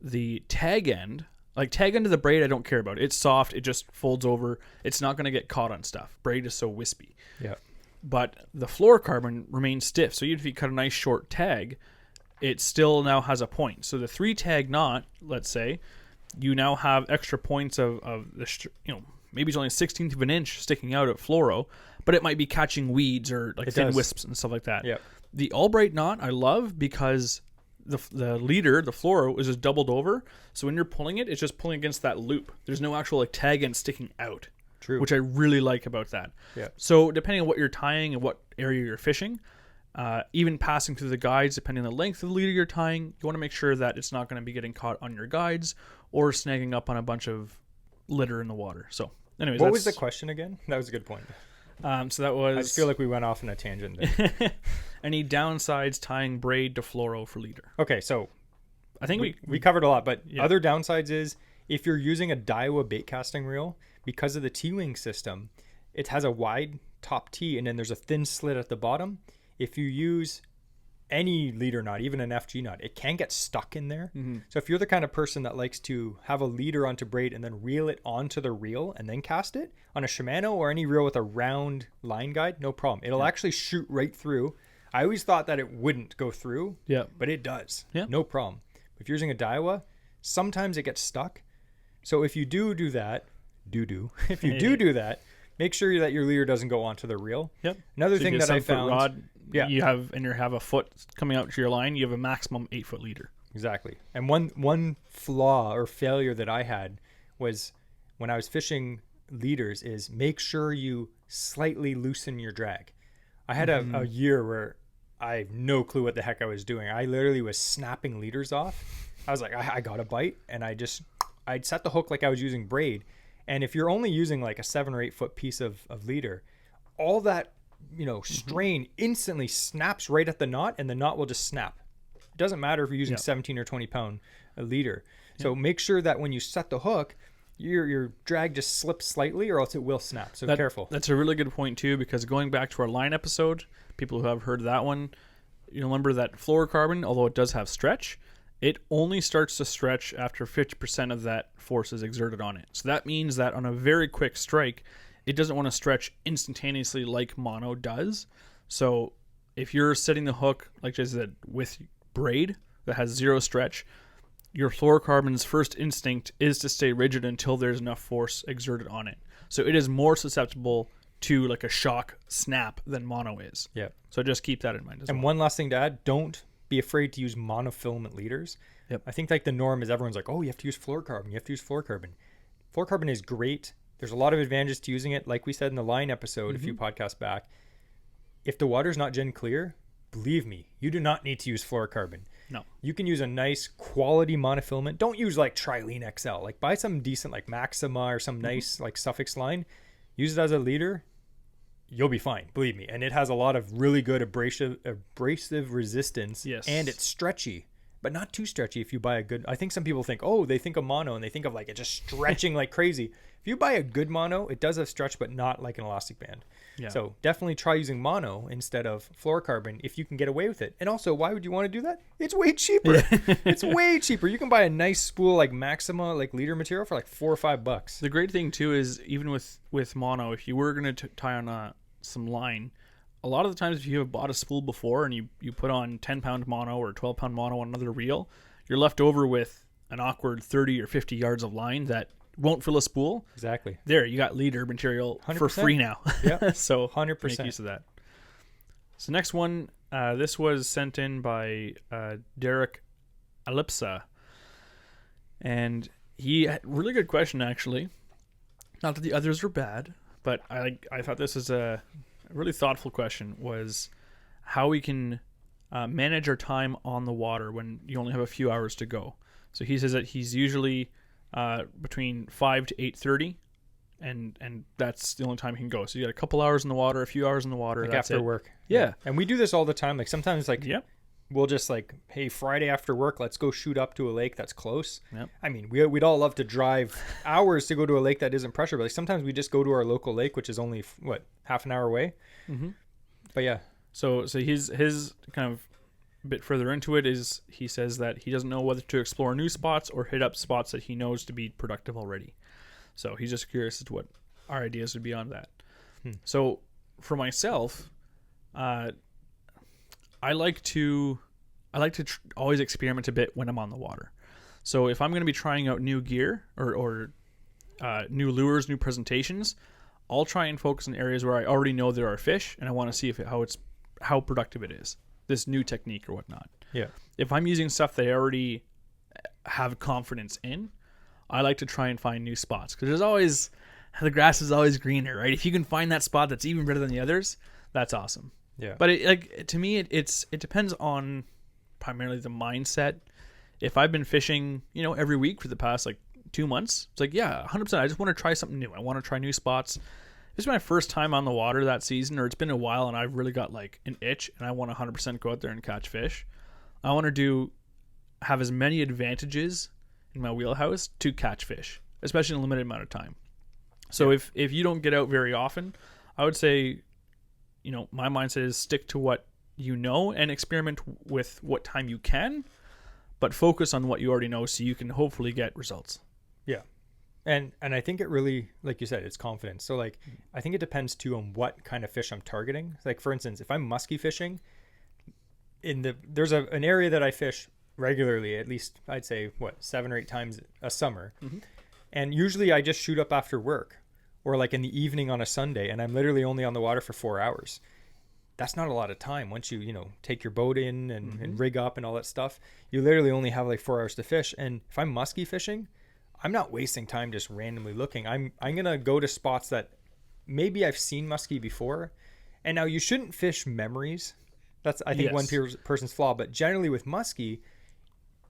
the tag end. Like tag end of the braid, I don't care about. It's soft. It just folds over. It's not going to get caught on stuff. Braid is so wispy. Yeah. But the fluorocarbon remains stiff. So even if you cut a nice short tag, it still now has a point. So the 3 tag knot, let's say, you now have extra points of the, maybe it's only a 16th of an inch sticking out at fluoro, but it might be catching weeds or like thin wisps and stuff like that. Yep. The Albright knot I love because the leader, the fluoro, is just doubled over. So when you're pulling it, it's just pulling against that loop. There's no actual like tag end sticking out. True. which I really like about that. Yeah. So depending on what you're tying and what area you're fishing, even passing through the guides, depending on the length of the leader you're tying, you want to make sure that it's not going to be getting caught on your guides or snagging up on a bunch of litter in the water. So anyways, what was the question again? That was a good point. So that was... I just feel like we went off on a tangent there. Any downsides tying braid to fluoro for leader? Okay, so I think we covered a lot, but Yeah. other downsides is if you're using a Daiwa bait casting reel, because of the T-wing system, it has a wide top T and then there's a thin slit at the bottom. If you use any leader knot, even an FG knot, it can get stuck in there. Mm-hmm. So if you're the kind of person that likes to have a leader onto braid and then reel it onto the reel and then cast it on a Shimano or any reel with a round line guide, no problem. It'll actually shoot right through. I always thought that it wouldn't go through, Yeah. but it does. Yeah. No problem. If you're using a Daiwa, sometimes it gets stuck. So if you do that, if you do that, make sure that your leader doesn't go onto the reel. Yep. Another So thing you get that a I 7-foot found, rod, Yeah. you have a foot coming out to your line. You have a maximum 8-foot leader. exactly. And one flaw or failure that I had was when I was fishing leaders is make sure you slightly loosen your drag. I had a year where I have no clue what the heck I was doing. I literally was snapping leaders off. I was like, I got a bite, and I'd set the hook like I was using braid. And if you're only using like a 7 or 8 foot piece of leader, all that, strain instantly snaps right at the knot, and the knot will just snap. It doesn't matter if you're using 17 or 20 pound leader. So make sure that when you set the hook, your drag just slips slightly or else it will snap. So careful. That's a really good point too, because going back to our line episode, people who have heard that one, you remember that fluorocarbon, although it does have stretch, it only starts to stretch after 50% of that force is exerted on it. So that means that on a very quick strike, it doesn't want to stretch instantaneously like mono does. So if you're setting the hook, like I said, with braid that has zero stretch, your fluorocarbon's first instinct is to stay rigid until there's enough force exerted on it. So it is more susceptible to like a shock snap than mono is. Yeah. So just keep that in mind as well. And one last thing to add, don't be afraid to use monofilament leaders. Yep. I think like the norm is everyone's like, oh, you have to use fluorocarbon. You have to use fluorocarbon. Fluorocarbon is great. There's a lot of advantages to using it. Like we said in the line episode a few podcasts back, if the water's not gen clear, believe me, you do not need to use fluorocarbon. No. You can use a nice quality monofilament. Don't use like Trilene XL. Like buy some decent like Maxima or some nice like Suffix line. Use it as a leader. You'll be fine, believe me. And it has a lot of really good abrasive resistance. Yes. And it's stretchy, but not too stretchy if you buy a good... I think some people think, oh, they think of mono and they think of like it just stretching like crazy. If you buy a good mono, it does have stretch, but not like an elastic band. Yeah. So definitely try using mono instead of fluorocarbon if you can get away with it. And also, why would you want to do that? It's way cheaper. It's way cheaper. You can buy a nice spool like Maxima, like leader material for like $4 or $5. The great thing too is even with mono, if you were going to tie on some line, a lot of the times if you have bought a spool before and you put on 10-pound mono or 12-pound mono on another reel, you're left over with an awkward 30 or 50 yards of line that won't fill a spool. Exactly. There, you got leader material 100%. for free now. Yeah. So 100%. make use of that. So next one, this was sent in by Derek Alipsa. And he had a really good question, actually. Not that the others were bad, but I thought this is a really thoughtful question, was how we can manage our time on the water when you only have a few hours to go. So he says that he's usually between 5 to 8:30, and that's the only time he can go. So you got a couple hours in the water, a few hours in the water. Like that's after it. work. Yeah. And we do this all the time. Like sometimes like Yep. we'll just like, hey, Friday after work, let's go shoot up to a lake that's close. Yep. I mean, we'd all love to drive hours to go to a lake that isn't pressure, but like sometimes we just go to our local lake, which is only half an hour away. Mm-hmm. But yeah. So his kind of bit further into it is he says that he doesn't know whether to explore new spots or hit up spots that he knows to be productive already. So he's just curious as to what our ideas would be on that. So for myself, I like to always experiment a bit when I'm on the water. So if I'm going to be trying out new gear or new lures, new presentations, I'll try and focus in areas where I already know there are fish, and I want to see how productive it is, this new technique or whatnot. Yeah. If I'm using stuff that I already have confidence in, I like to try and find new spots, because there's always the grass is always greener, right? If you can find that spot that's even better than the others, that's awesome. Yeah. But to me, it depends on primarily the mindset. If I've been fishing, every week for the past 2 months, it's 100%. I just want to try something new. I want to try new spots. This is my first time on the water that season, or it's been a while, and I've really got an itch, and I want to 100% go out there and catch fish. I want to have as many advantages in my wheelhouse to catch fish, especially in a limited amount of time. So if you don't get out very often, I would say, my mindset is stick to what you know and experiment with what time you can, but focus on what you already know so you can hopefully get results. Yeah. And I think it really, like you said, it's confidence. So I think it depends too on what kind of fish I'm targeting. For instance, if I'm musky fishing, there's an area that I fish regularly, at least I'd say 7 or 8 times a summer. Mm-hmm. And usually I just shoot up after work or in the evening on a Sunday, and I'm literally only on the water for 4 hours. That's not a lot of time. Once you take your boat in and rig up and all that stuff, you literally only have 4 hours to fish. And if I'm musky fishing, I'm not wasting time just randomly looking. I'm gonna go to spots that maybe I've seen musky before. And now you shouldn't fish memories. That's I think one person's flaw. But generally with musky,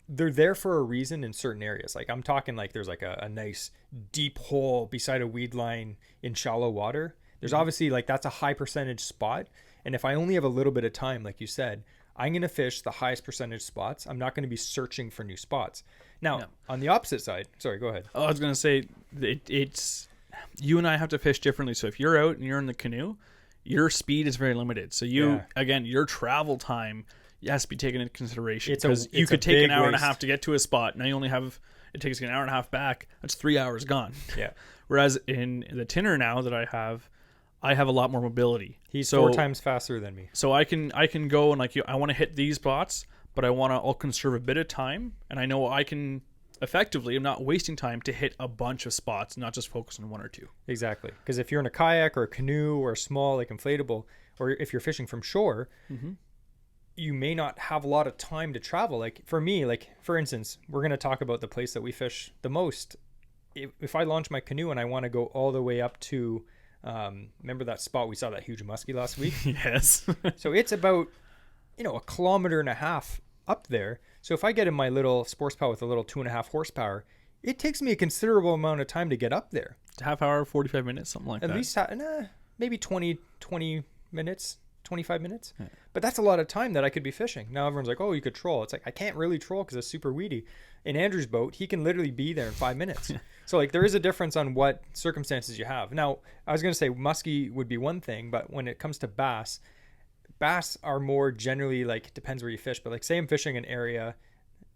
they're there for a reason in certain areas. I'm talking there's a nice deep hole beside a weed line in shallow water. There's obviously that's a high percentage spot. And if I only have a little bit of time, like you said, I'm going to fish the highest percentage spots. I'm not going to be searching for new spots. Now, on the opposite side, sorry, go ahead. Oh, I was going to say, it's you and I have to fish differently. So if you're out and you're in the canoe, your speed is very limited. So again, your travel time has to be taken into consideration. Because you could take an hour and a half to get to a spot. Now you only have, it takes an hour and a half back. That's 3 hours gone. Yeah. Whereas in the tinner now that I have a lot more mobility. He's 4 times faster than me. So I can go and I want to hit these spots, but I'll conserve a bit of time, and I know I can effectively, I'm not wasting time to hit a bunch of spots, not just focus on 1 or 2. Exactly. Because if you're in a kayak or a canoe or a small inflatable, or if you're fishing from shore, you may not have a lot of time to travel. For me, for instance, we're going to talk about the place that we fish the most. If I launch my canoe and I want to go all the way up to remember that spot we saw that huge muskie last week? Yes. So it's about 1.5 kilometers up there. So if I get in my little sports pal with a little 2.5 horsepower, it takes me a considerable amount of time to get up there. Half hour, 45 minutes, something like that. At least maybe 20 minutes, 25 minutes. Yeah. But that's a lot of time that I could be fishing. Now everyone's like, oh, you could troll. It's I can't really troll because it's super weedy. In Andrew's boat, he can literally be there in 5 minutes. So there is a difference on what circumstances you have. Now, I was going to say muskie would be one thing, but when it comes to bass are more generally it depends where you fish. But say I'm fishing an area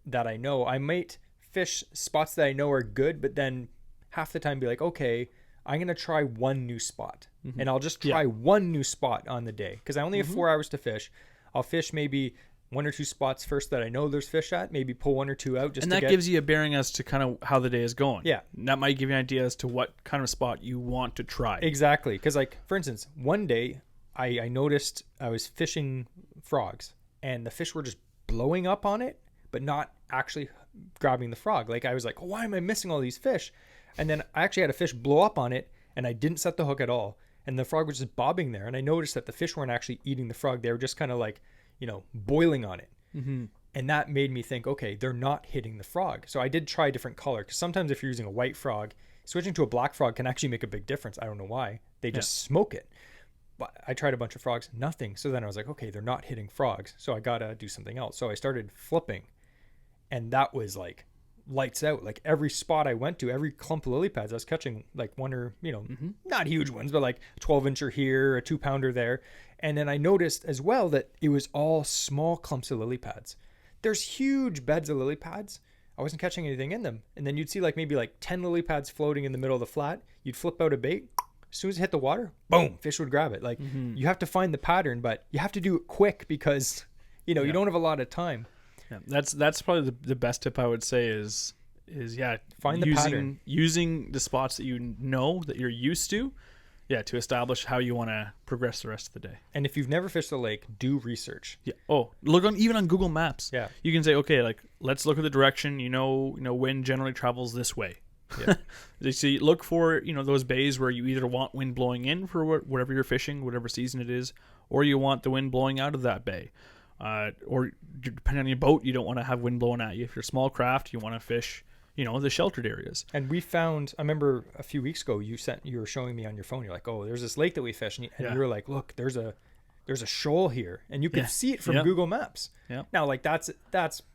that I know, I might fish spots that I know are good, but then half the time be okay, I'm going to try one new spot. And I'll just try one new spot on the day because I only have 4 hours to fish. I'll fish maybe 1 or 2 spots first that I know there's fish at, maybe pull 1 or 2 out and that gives you a bearing as to kind of how the day is going. Yeah. And that might give you an idea as to what kind of spot you want to try. Exactly. Because for instance, one day I noticed I was fishing frogs and the fish were just blowing up on it, but not actually grabbing the frog. I was why am I missing all these fish? And then I actually had a fish blow up on it and I didn't set the hook at all. And the frog was just bobbing there. And I noticed that the fish weren't actually eating the frog. They were just kind of boiling on it. And that made me think, okay, they're not hitting the frog. So I did try a different color because sometimes if you're using a white frog, switching to a black frog can actually make a big difference. I don't know why. They just smoke it. But I tried a bunch of frogs, nothing. So then I was like, okay, they're not hitting frogs. So I got to do something else. So I started flipping. And that was lights out. Every spot I went to, every clump of lily pads, I was catching 1 or, not huge ones, but 12-incher here, a 2-pounder there. And then I noticed as well that it was all small clumps of lily pads. There's huge beds of lily pads. I wasn't catching anything in them. And then you'd see maybe 10 lily pads floating in the middle of the flat. You'd flip out a bait. As soon as it hit the water, boom, fish would grab it. You have to find the pattern, but you have to do it quick because, you don't have a lot of time. Yeah, that's probably the best tip I would say is find the pattern, using the spots that you know that you're used to, to establish how you want to progress the rest of the day. And if you've never fished the lake, do research. Yeah. Oh, look even on Google Maps. Yeah. You can say, okay, let's look at the direction. Wind generally travels this way. Yeah. So you look for, those bays where you either want wind blowing in for whatever you're fishing, whatever season it is, or you want the wind blowing out of that bay. Or depending on your boat, you don't want to have wind blowing at you. If you're small craft, you want to fish, the sheltered areas. And we found, I remember a few weeks ago, you were showing me on your phone, you're like, oh, there's this lake that we fish. And you were like, look, there's a shoal here. And you could see it from Google Maps. Yeah. Now, like that's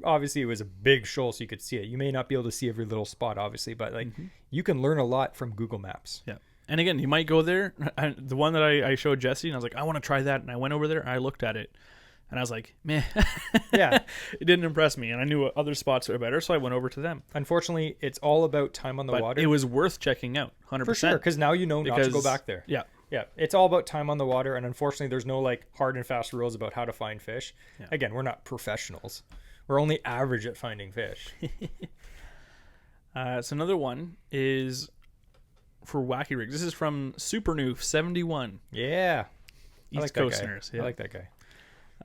obviously it was a big shoal, so you could see it. You may not be able to see every little spot, obviously, but like you can learn a lot from Google Maps. Yeah. And again, you might go there. The one that I showed Jesse, and I was like, I want to try that. And I went over there and I looked at it. And I was like, meh. Yeah. It didn't impress me. And I knew other spots are better, so I went over to them. Unfortunately, it's all about time on the water. It was worth checking out, 100%. For sure, because now you know not to go back there. Yeah. Yeah. It's all about time on the water. And unfortunately, there's no like hard and fast rules about how to find fish. Yeah. Again, we're not professionals. We're only average at finding fish. So another one is for Wacky rigs. This is from Supernoof71. Yeah. East Coasters. Yeah. I like that guy.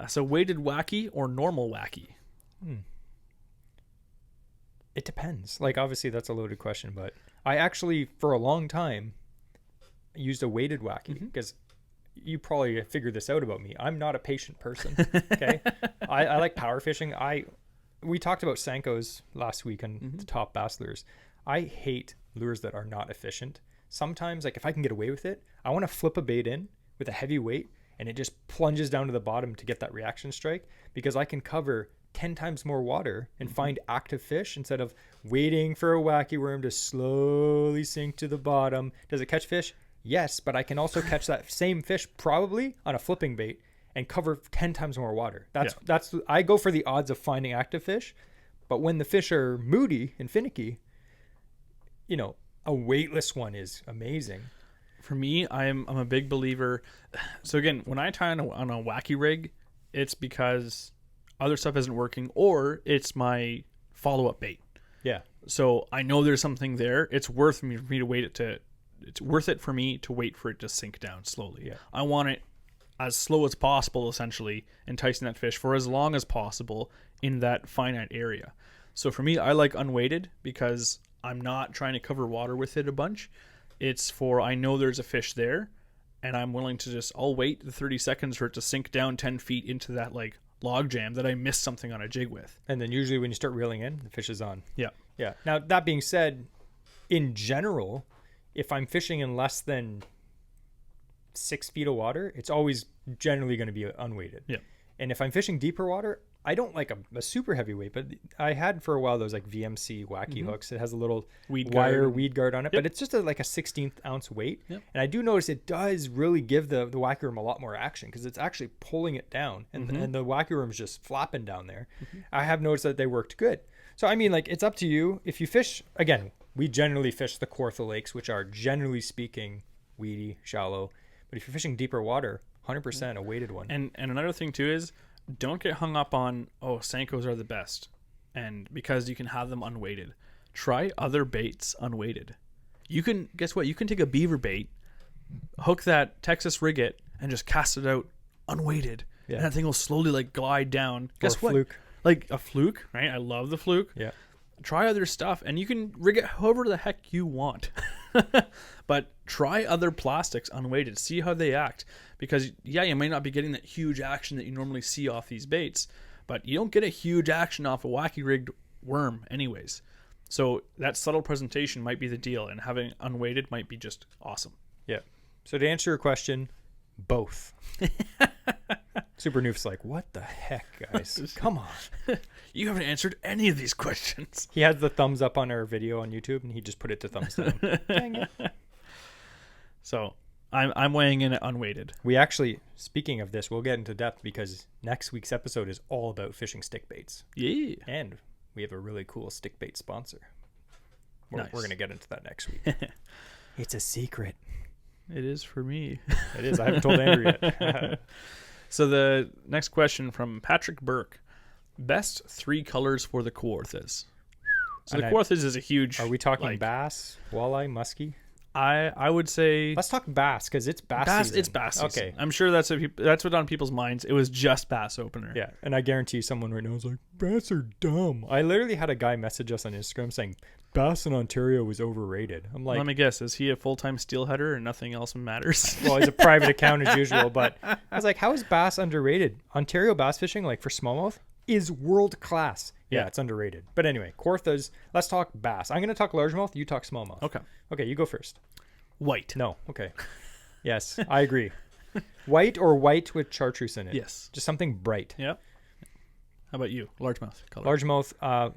So weighted Wacky or normal Wacky? It depends. Like, obviously, that's a loaded question, but I actually, for a long time, used a weighted Wacky because you probably figured this out about me. I'm not a patient person. Okay. I like power fishing. We talked about Senkos last week on the top bass lures. I hate lures that are not efficient. Sometimes, like if I can get away with it, I want to flip a bait in with a heavy weight and it just plunges down to the bottom to get that reaction strike because I can cover 10 times more water and find active fish instead of waiting for a wacky worm to slowly sink to the bottom. Does it catch fish? Yes, but I can also catch that same fish probably on a flipping bait and cover 10 times more water. I go for the odds of finding active fish, but when the fish are moody and finicky, a weightless one is amazing. For me, I'm a big believer. So again, when I tie on a Wacky rig, it's because other stuff isn't working or it's my follow-up bait. Yeah. So I know there's something there. It's worth me for me to wait it's worth it for me to wait for it to sink down slowly. Yeah. I want it as slow as possible, essentially, enticing that fish for as long as possible in that finite area. So for me, I like unweighted because I'm not trying to cover water with it a bunch. It's for I know there's a fish there and I'm willing to I'll wait the 30 seconds for it to sink down 10 feet into that like log jam that I missed something on a jig with. And then usually when you start reeling in, the fish is on. Yeah. Yeah. Now, that being said, in general, if I'm fishing in less than 6 feet of water, it's always generally going to be unweighted. Yeah. And if I'm fishing deeper water, I don't like a super heavy weight, but I had for a while those like VMC Wacky hooks. It has a little weed guard on it, but it's just like a 16th ounce weight. Yep. And I do notice it does really give the wacky worm a lot more action because it's actually pulling it down and the wacky worm's just flopping down there. I have noticed that they worked good. So, I mean, like it's up to you. If you fish, again, we generally fish the Kawartha Lakes, which are generally speaking weedy, shallow. But if you're fishing deeper water, 100% a weighted one. And another thing too is don't get hung up on, Senkos are the best. And because you can have them unweighted. Try other baits unweighted. You can, guess what? You can take a beaver bait, hook that Texas rigget, and just cast it out unweighted. Yeah. And that thing will slowly like glide down. Guess what? Fluke. Like a fluke, right? I love the fluke. Yeah. Try other stuff and you can rig it however the heck you want. But try other plastics unweighted. See how they act. Because, you may not be getting that huge action that you normally see off these baits. But you don't get a huge action off a wacky rigged worm anyways. So that subtle presentation might be the deal. And having unweighted might be just awesome. Yeah. So to answer your question, both. Super Noof's like, what the heck, guys? Come on. You haven't answered any of these questions. He has the thumbs up on our video on YouTube, and he just put it to thumbs down. Dang it. So I'm weighing in at unweighted. We actually, speaking of this, we'll get into depth because next week's episode is all about fishing stick baits. Yeah. And we have a really cool stick bait sponsor. Nice. We're going to get into that next week. It's a secret. It is for me. It is. I haven't told Andrew yet. So the next question from Patrick Burke. Best 3 colors for the Kawarthas. So the Kawarthas is a huge... Are we talking bass, walleye, musky? I would say... Let's talk bass because it's bass season. It's bass season. Okay. I'm sure that's what on people's minds. It was just bass opener. Yeah. And I guarantee someone right now is like, bass are dumb. I literally had a guy message us on Instagram saying, bass in Ontario was overrated. I'm like, let me guess, is he a full-time steelheader and nothing else matters? well, he's a private account as usual, but I was like, how is bass underrated? Ontario bass fishing, like for smallmouth, is world class. Yeah, it's underrated. But anyway, Kawarthas, let's talk bass. I'm going to talk largemouth, you talk smallmouth. Okay, you go first. White. No, okay. Yes, I agree. White or white with chartreuse in it. Yes. Just something bright. Yeah. How about you? Largemouth color. Largemouth,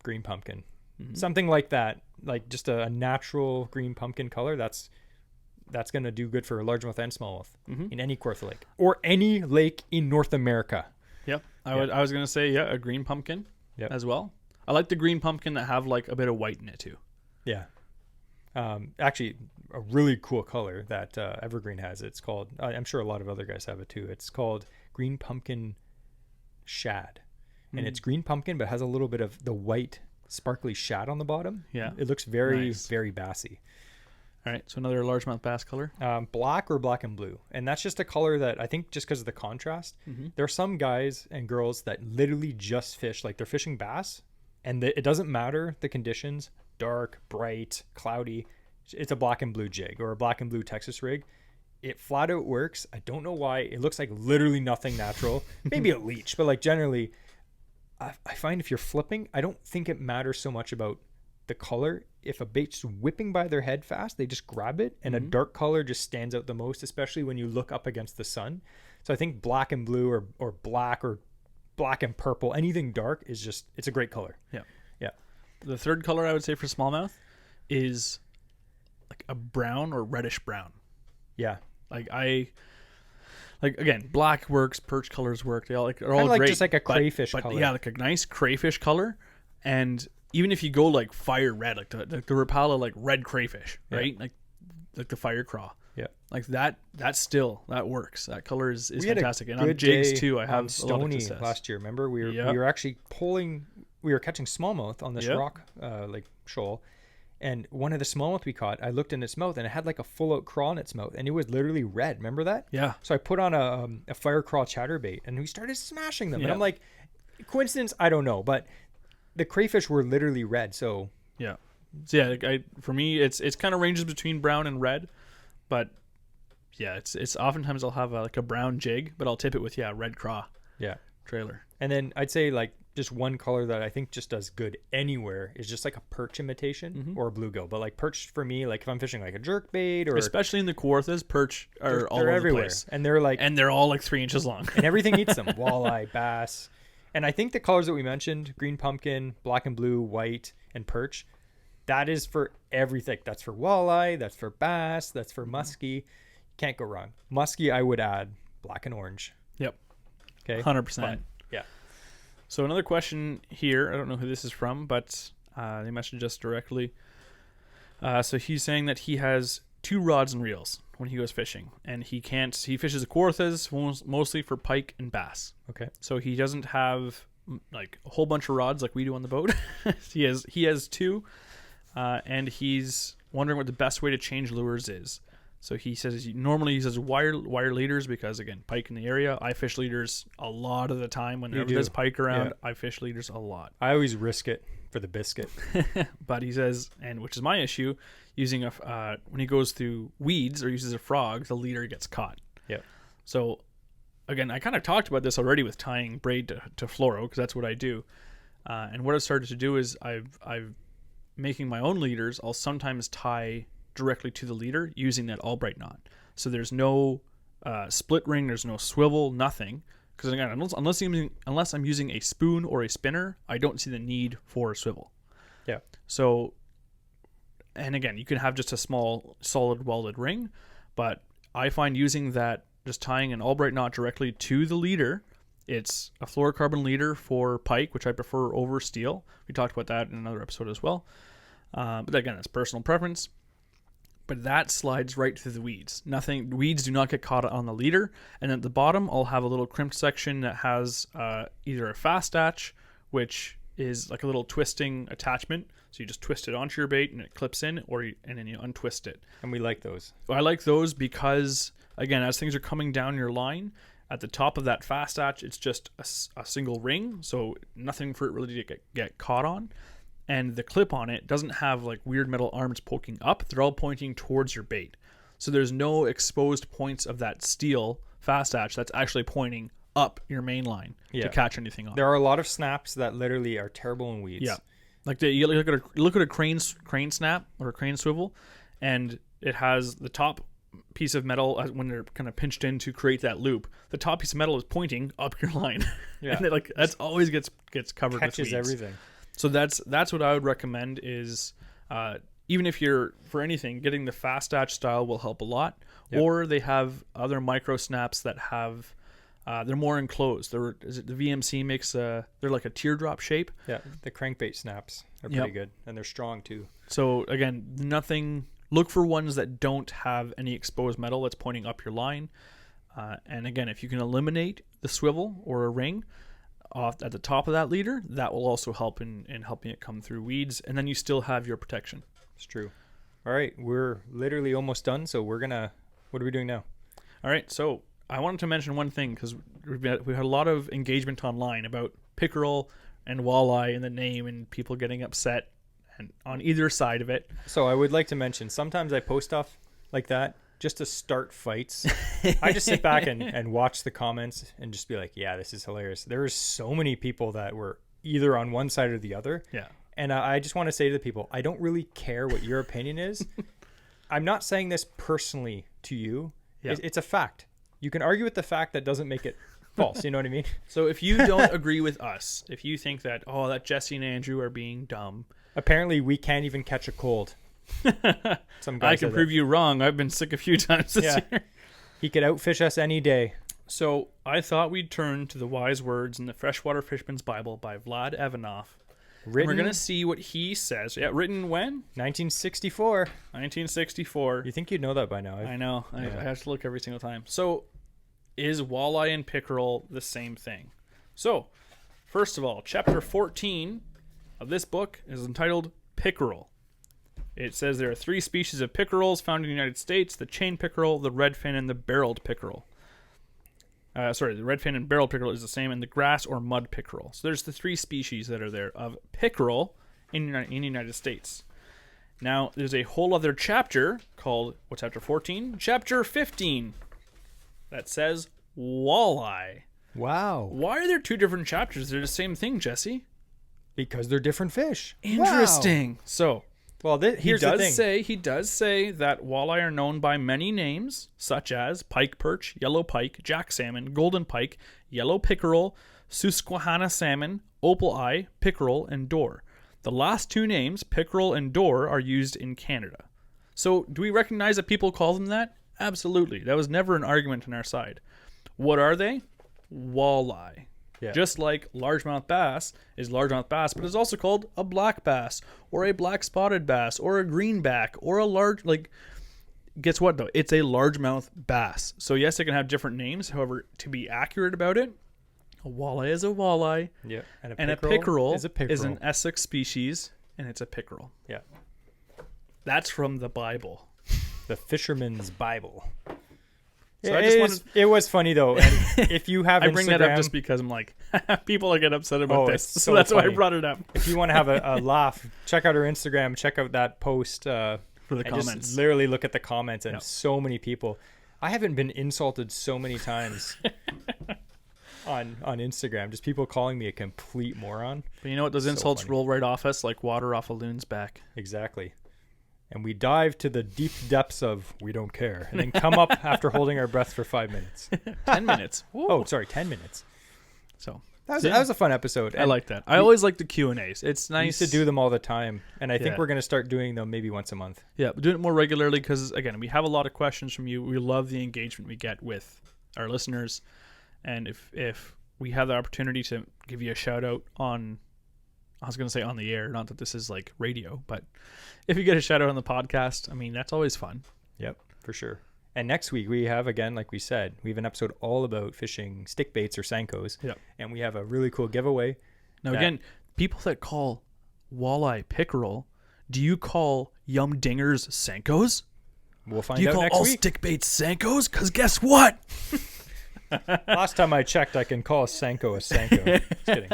green pumpkin. Something like that. Like just a natural green pumpkin color. That's going to do good for largemouth and smallmouth in any Kawartha lake. Or any lake in North America. Yep. I was going to say, a green pumpkin as well. I like the green pumpkin that have like a bit of white in it too. Yeah. Actually, a really cool color that Evergreen has. It's called, I'm sure a lot of other guys have it too. It's called green pumpkin shad. And it's green pumpkin, but has a little bit of the white sparkly shad on the bottom. Yeah. It looks very, very bassy. All right. So another largemouth bass color. Black or black and blue. And that's just a color that I think just because of the contrast, there are some guys and girls that literally just fish, like they're fishing bass and it doesn't matter the conditions, dark, bright, cloudy. It's a black and blue jig or a black and blue Texas rig. It flat out works. I don't know why. It looks like literally nothing natural. Maybe a leech, but like generally, I find if you're flipping, I don't think it matters so much about the color. If a bait's whipping by their head fast, they just grab it, and a dark color just stands out the most, especially when you look up against the sun. So I think black and blue or black and purple, anything dark is just, it's a great color. Yeah. Yeah. The third color I would say for smallmouth is like a brown or reddish brown. Yeah. Like again, black works, perch colors work. They're all like great. Just like a crayfish color. Yeah, like a nice crayfish color. And even if you go like fire red, like the Rapala, like red crayfish, right? Like the fire craw. Yeah. Like that still, that works. That color is fantastic. And on on jigs too, I have a lot of Stony success. last year. Remember we were actually we were catching smallmouth on this rock like shoal. And one of the smallmouth we caught, I looked in its mouth and it had like a full out craw in its mouth and it was literally red. Remember that? Yeah. So I put on a fire craw chatterbait and we started smashing them. And I'm like, coincidence? I don't know. But the crayfish were literally red. So yeah. So yeah, for me, it's kind of ranges between brown and red. But yeah, it's oftentimes I'll have like a brown jig, but I'll tip it with, red craw. Yeah. Trailer. And then I'd say like just one color that I think just does good anywhere is just like a perch imitation or a bluegill. But like perch for me, like if I'm fishing like a jerk bait or especially in the Kawarthas, perch are all over everywhere. The place. And they're all like 3 inches long. And everything eats them. Walleye, bass. And I think the colors that we mentioned, green pumpkin, black and blue, white, and perch, that is for everything. That's for walleye, that's for bass, that's for musky. Can't go wrong. Musky, I would add black and orange. Yep. Okay. 100%. But, yeah. So another question here, I don't know who this is from, but they messaged us directly. So he's saying that he has 2 rods and reels when he goes fishing, and he fishes the Kawarthas mostly for pike and bass. Okay. So he doesn't have like a whole bunch of rods like we do on the boat. he has 2, and he's wondering what the best way to change lures is. So he says normally he uses wire leaders because, again, pike in the area. I fish leaders a lot of the time. Whenever there's pike around, I fish leaders a lot. I always risk it for the biscuit. But he says, and which is my issue, using when he goes through weeds or uses a frog, the leader gets caught. Yeah. So, again, I kind of talked about this already with tying braid to fluoro because that's what I do. And what I've started to do is I've making my own leaders. I'll sometimes tie directly to the leader using that Albright knot. So there's no split ring, there's no swivel, nothing. Because again, unless I'm using a spoon or a spinner, I don't see the need for a swivel. Yeah. So, and again, you can have just a small solid welded ring, but I find using that, just tying an Albright knot directly to the leader, it's a fluorocarbon leader for pike, which I prefer over steel. We talked about that in another episode as well. But again, that's personal preference. But that slides right through the weeds. Weeds do not get caught on the leader. And at the bottom, I'll have a little crimped section that has either a fast attach, which is like a little twisting attachment. So you just twist it onto your bait and it clips in, and then you untwist it. And we like those. I like those because, again, as things are coming down your line, at the top of that fast attach, it's just a single ring. So nothing for it really to get caught on. and the clip on it doesn't have like weird metal arms poking up. They're all pointing towards your bait. So there's no exposed points of that steel fast hatch that's actually pointing up your main line to catch anything on. There are a lot of snaps that literally are terrible in weeds. Yeah. Like you look at a crane snap or a crane swivel, and it has the top piece of metal when they're kind of pinched in to create that loop. The top piece of metal is pointing up your line. Yeah. And that's always gets covered with weeds. Catches everything. So that's what I would recommend is even if you're for anything, getting the fast hatch style will help a lot. Yep. Or they have other micro snaps that have they're more enclosed. The VMC makes they're like a teardrop shape. Yeah, the crankbait snaps are pretty good, and they're strong too. So again, look for ones that don't have any exposed metal that's pointing up your line. And again, if you can eliminate the swivel or a ring off at the top of that leader, that will also help in helping it come through weeds, and then you still have your protection. It's true. All right, we're literally almost done, so what are we doing now? All right, so I wanted to mention one thing because we had a lot of engagement online about pickerel and walleye in the name and people getting upset and on either side of it. So I would like to mention, sometimes I post stuff like that just to start fights. I just sit back and watch the comments and just be like, yeah, this is hilarious. There are so many people that were either on one side or the other. Yeah. And I just want to say to the people, I don't really care what your opinion is. I'm not saying this personally to you. Yeah. It's a fact. You can argue with the fact that doesn't make it false. You know what I mean? So if you don't agree with us, if you think that, that Jesse and Andrew are being dumb. Apparently we can't even catch a cold. Some guy I can prove you wrong. I've been sick a few times this year. He could outfish us any day. So I thought we'd turn to the wise words in the Freshwater Fisherman's Bible by Vlad Ivanov. We're going to see what he says. Yeah, written when? 1964. 1964. You think you'd know that by now? I know. I have to look every single time. So, is walleye and pickerel the same thing? So, first of all, chapter 14 of this book is entitled Pickerel. It says there are 3 species of pickerels found in the United States: the chain pickerel, the redfin, and the barreled pickerel. The redfin and barrel pickerel is the same, and the grass or mud pickerel. So there's the 3 species that are there of pickerel in the United States. Now, there's a whole other chapter called, chapter 14? Chapter 15 that says walleye. Wow. Why are there 2 different chapters? They're the same thing, Jesse. Because they're different fish. Interesting. Wow. So... Well, here's the thing. He does say that walleye are known by many names, such as pike perch, yellow pike, jack salmon, golden pike, yellow pickerel, Susquehanna salmon, opal eye, pickerel, and dorr. The last 2 names, pickerel and dorr, are used in Canada. So, do we recognize that people call them that? Absolutely. That was never an argument on our side. What are they? Walleye. Yeah. Just like largemouth bass is largemouth bass, but it's also called a black bass or a black spotted bass or a greenback or a large, guess what though? It's a largemouth bass. So yes, it can have different names. However, to be accurate about it, a walleye is a walleye. Yeah. And a pickerel is an Essex species, and it's a pickerel. Yeah. That's from the Bible. The Fisherman's Bible. So it was funny though. And if you have I bring that up just because I'm like, people are getting upset about this. So that's funny. Why I brought it up. If you want to have a laugh, check out our Instagram, check out that post for the comments. Just literally look at the comments, and so many people. I haven't been insulted so many times on Instagram. Just people calling me a complete moron. But you know what? Those insults roll right off us like water off a loon's back. Exactly. And we dive to the deep depths of we don't care, and then come up after holding our breath for 5 minutes. 10 minutes. Whoa. Oh, sorry, 10 minutes. So that was a fun episode. And I like that. I always like the Q&As. It's nice. We used to do them all the time, and I think we're going to start doing them maybe once a month. Yeah, we're doing it more regularly because, again, we have a lot of questions from you. We love the engagement we get with our listeners, and if we have the opportunity to give you a shout-out on... I was going to say on the air, not that this is like radio, but if you get a shout out on the podcast, I mean, that's always fun. Yep, for sure. And next week we have, again, like we said, we have an episode all about fishing stick baits or Senkos. Yep. And we have a really cool giveaway. Now, again, people that call walleye pickerel, do you call yum dingers Senkos? We'll find out next week. Do you call all stick baits Senkos? Because guess what? Last time I checked, I can call a Senko a Senko. Just kidding.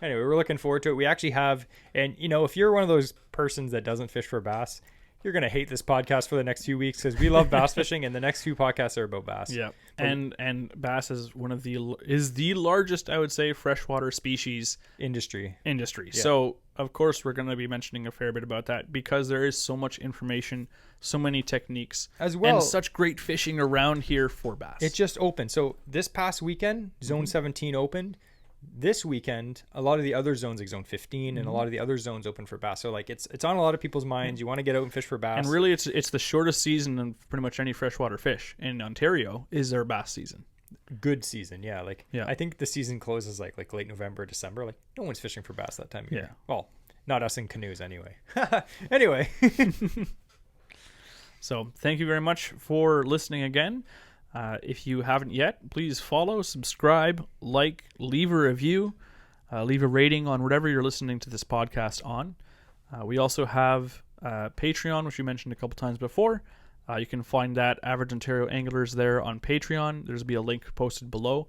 Anyway, we're looking forward to it. We actually have, and if you're one of those persons that doesn't fish for bass, you're going to hate this podcast for the next few weeks because we love bass fishing, and the next few podcasts are about bass. Yeah. And bass is the largest, I would say, freshwater species industry. Yeah. So of course we're going to be mentioning a fair bit about that because there is so much information, so many techniques as well, and such great fishing around here for bass. It just opened. So this past weekend, Zone 17 opened. This weekend, a lot of the other zones, like Zone 15 and a lot of the other zones, open for bass. So like it's on a lot of people's minds. You want to get out and fish for bass. And really, it's the shortest season of pretty much any freshwater fish in Ontario is their bass season. Good season, yeah. I think the season closes like late November, December. Like no one's fishing for bass that time of year. Well, not us in canoes anyway. Anyway. So thank you very much for listening again. If you haven't yet, please follow, subscribe, leave a review, leave a rating on whatever you're listening to this podcast on. We also have Patreon, which we mentioned a couple times before. You can find that Average Ontario Anglers there on Patreon. There's be a link posted below.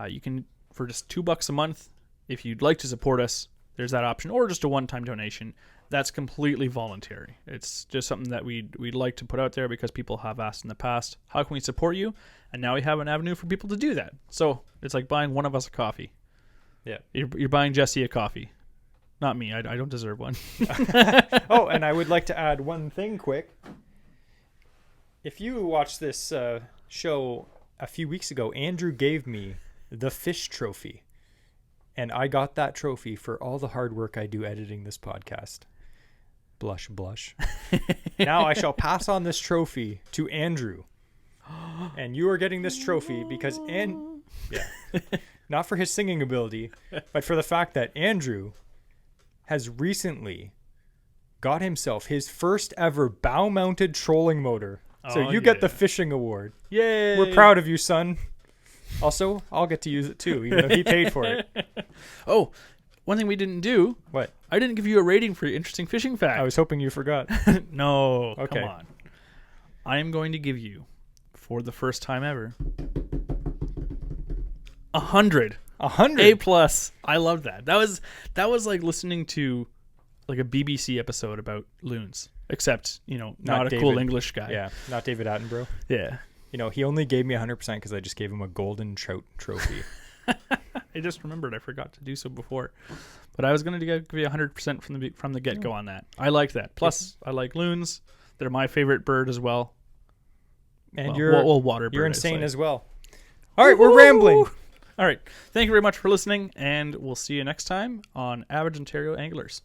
You can, for just $2 a month, if you'd like to support us, there's that option, or just a one-time donation. That's completely voluntary. It's just something that we'd like to put out there because people have asked in the past, how can we support you? And now we have an avenue for people to do that. So it's like buying one of us a coffee. Yeah. You're buying Jesse a coffee. Not me. I don't deserve one. Oh, and I would like to add one thing quick. If you watched this show a few weeks ago, Andrew gave me the fish trophy. And I got that trophy for all the hard work I do editing this podcast. Blush, blush. Now I shall pass on this trophy to Andrew. And you are getting this trophy because not for his singing ability, but for the fact that Andrew has recently got himself his first ever bow-mounted trolling motor. So you get the fishing award. Yay! We're proud of you, son. Also, I'll get to use it too, even though he paid for it. Oh, one thing we didn't do. What? I didn't give you a rating for your interesting fishing fact. I was hoping you forgot. No. Okay. Come on. I am going to give you, for the first time ever, 100. 100? A+. I loved that. That was like listening to like a BBC episode about loons. Except, not a David. cool English guy. Yeah, not David Attenborough. Yeah. He only gave me 100% because I just gave him a golden trout trophy. I just remembered I forgot to do so before. But I was going to give you 100% from the get-go on that. I like that. Plus, I like loons. They're my favorite bird as well. And water bird. You're insane as well. All right, we're rambling. All right. Thank you very much for listening, and we'll see you next time on Average Ontario Anglers.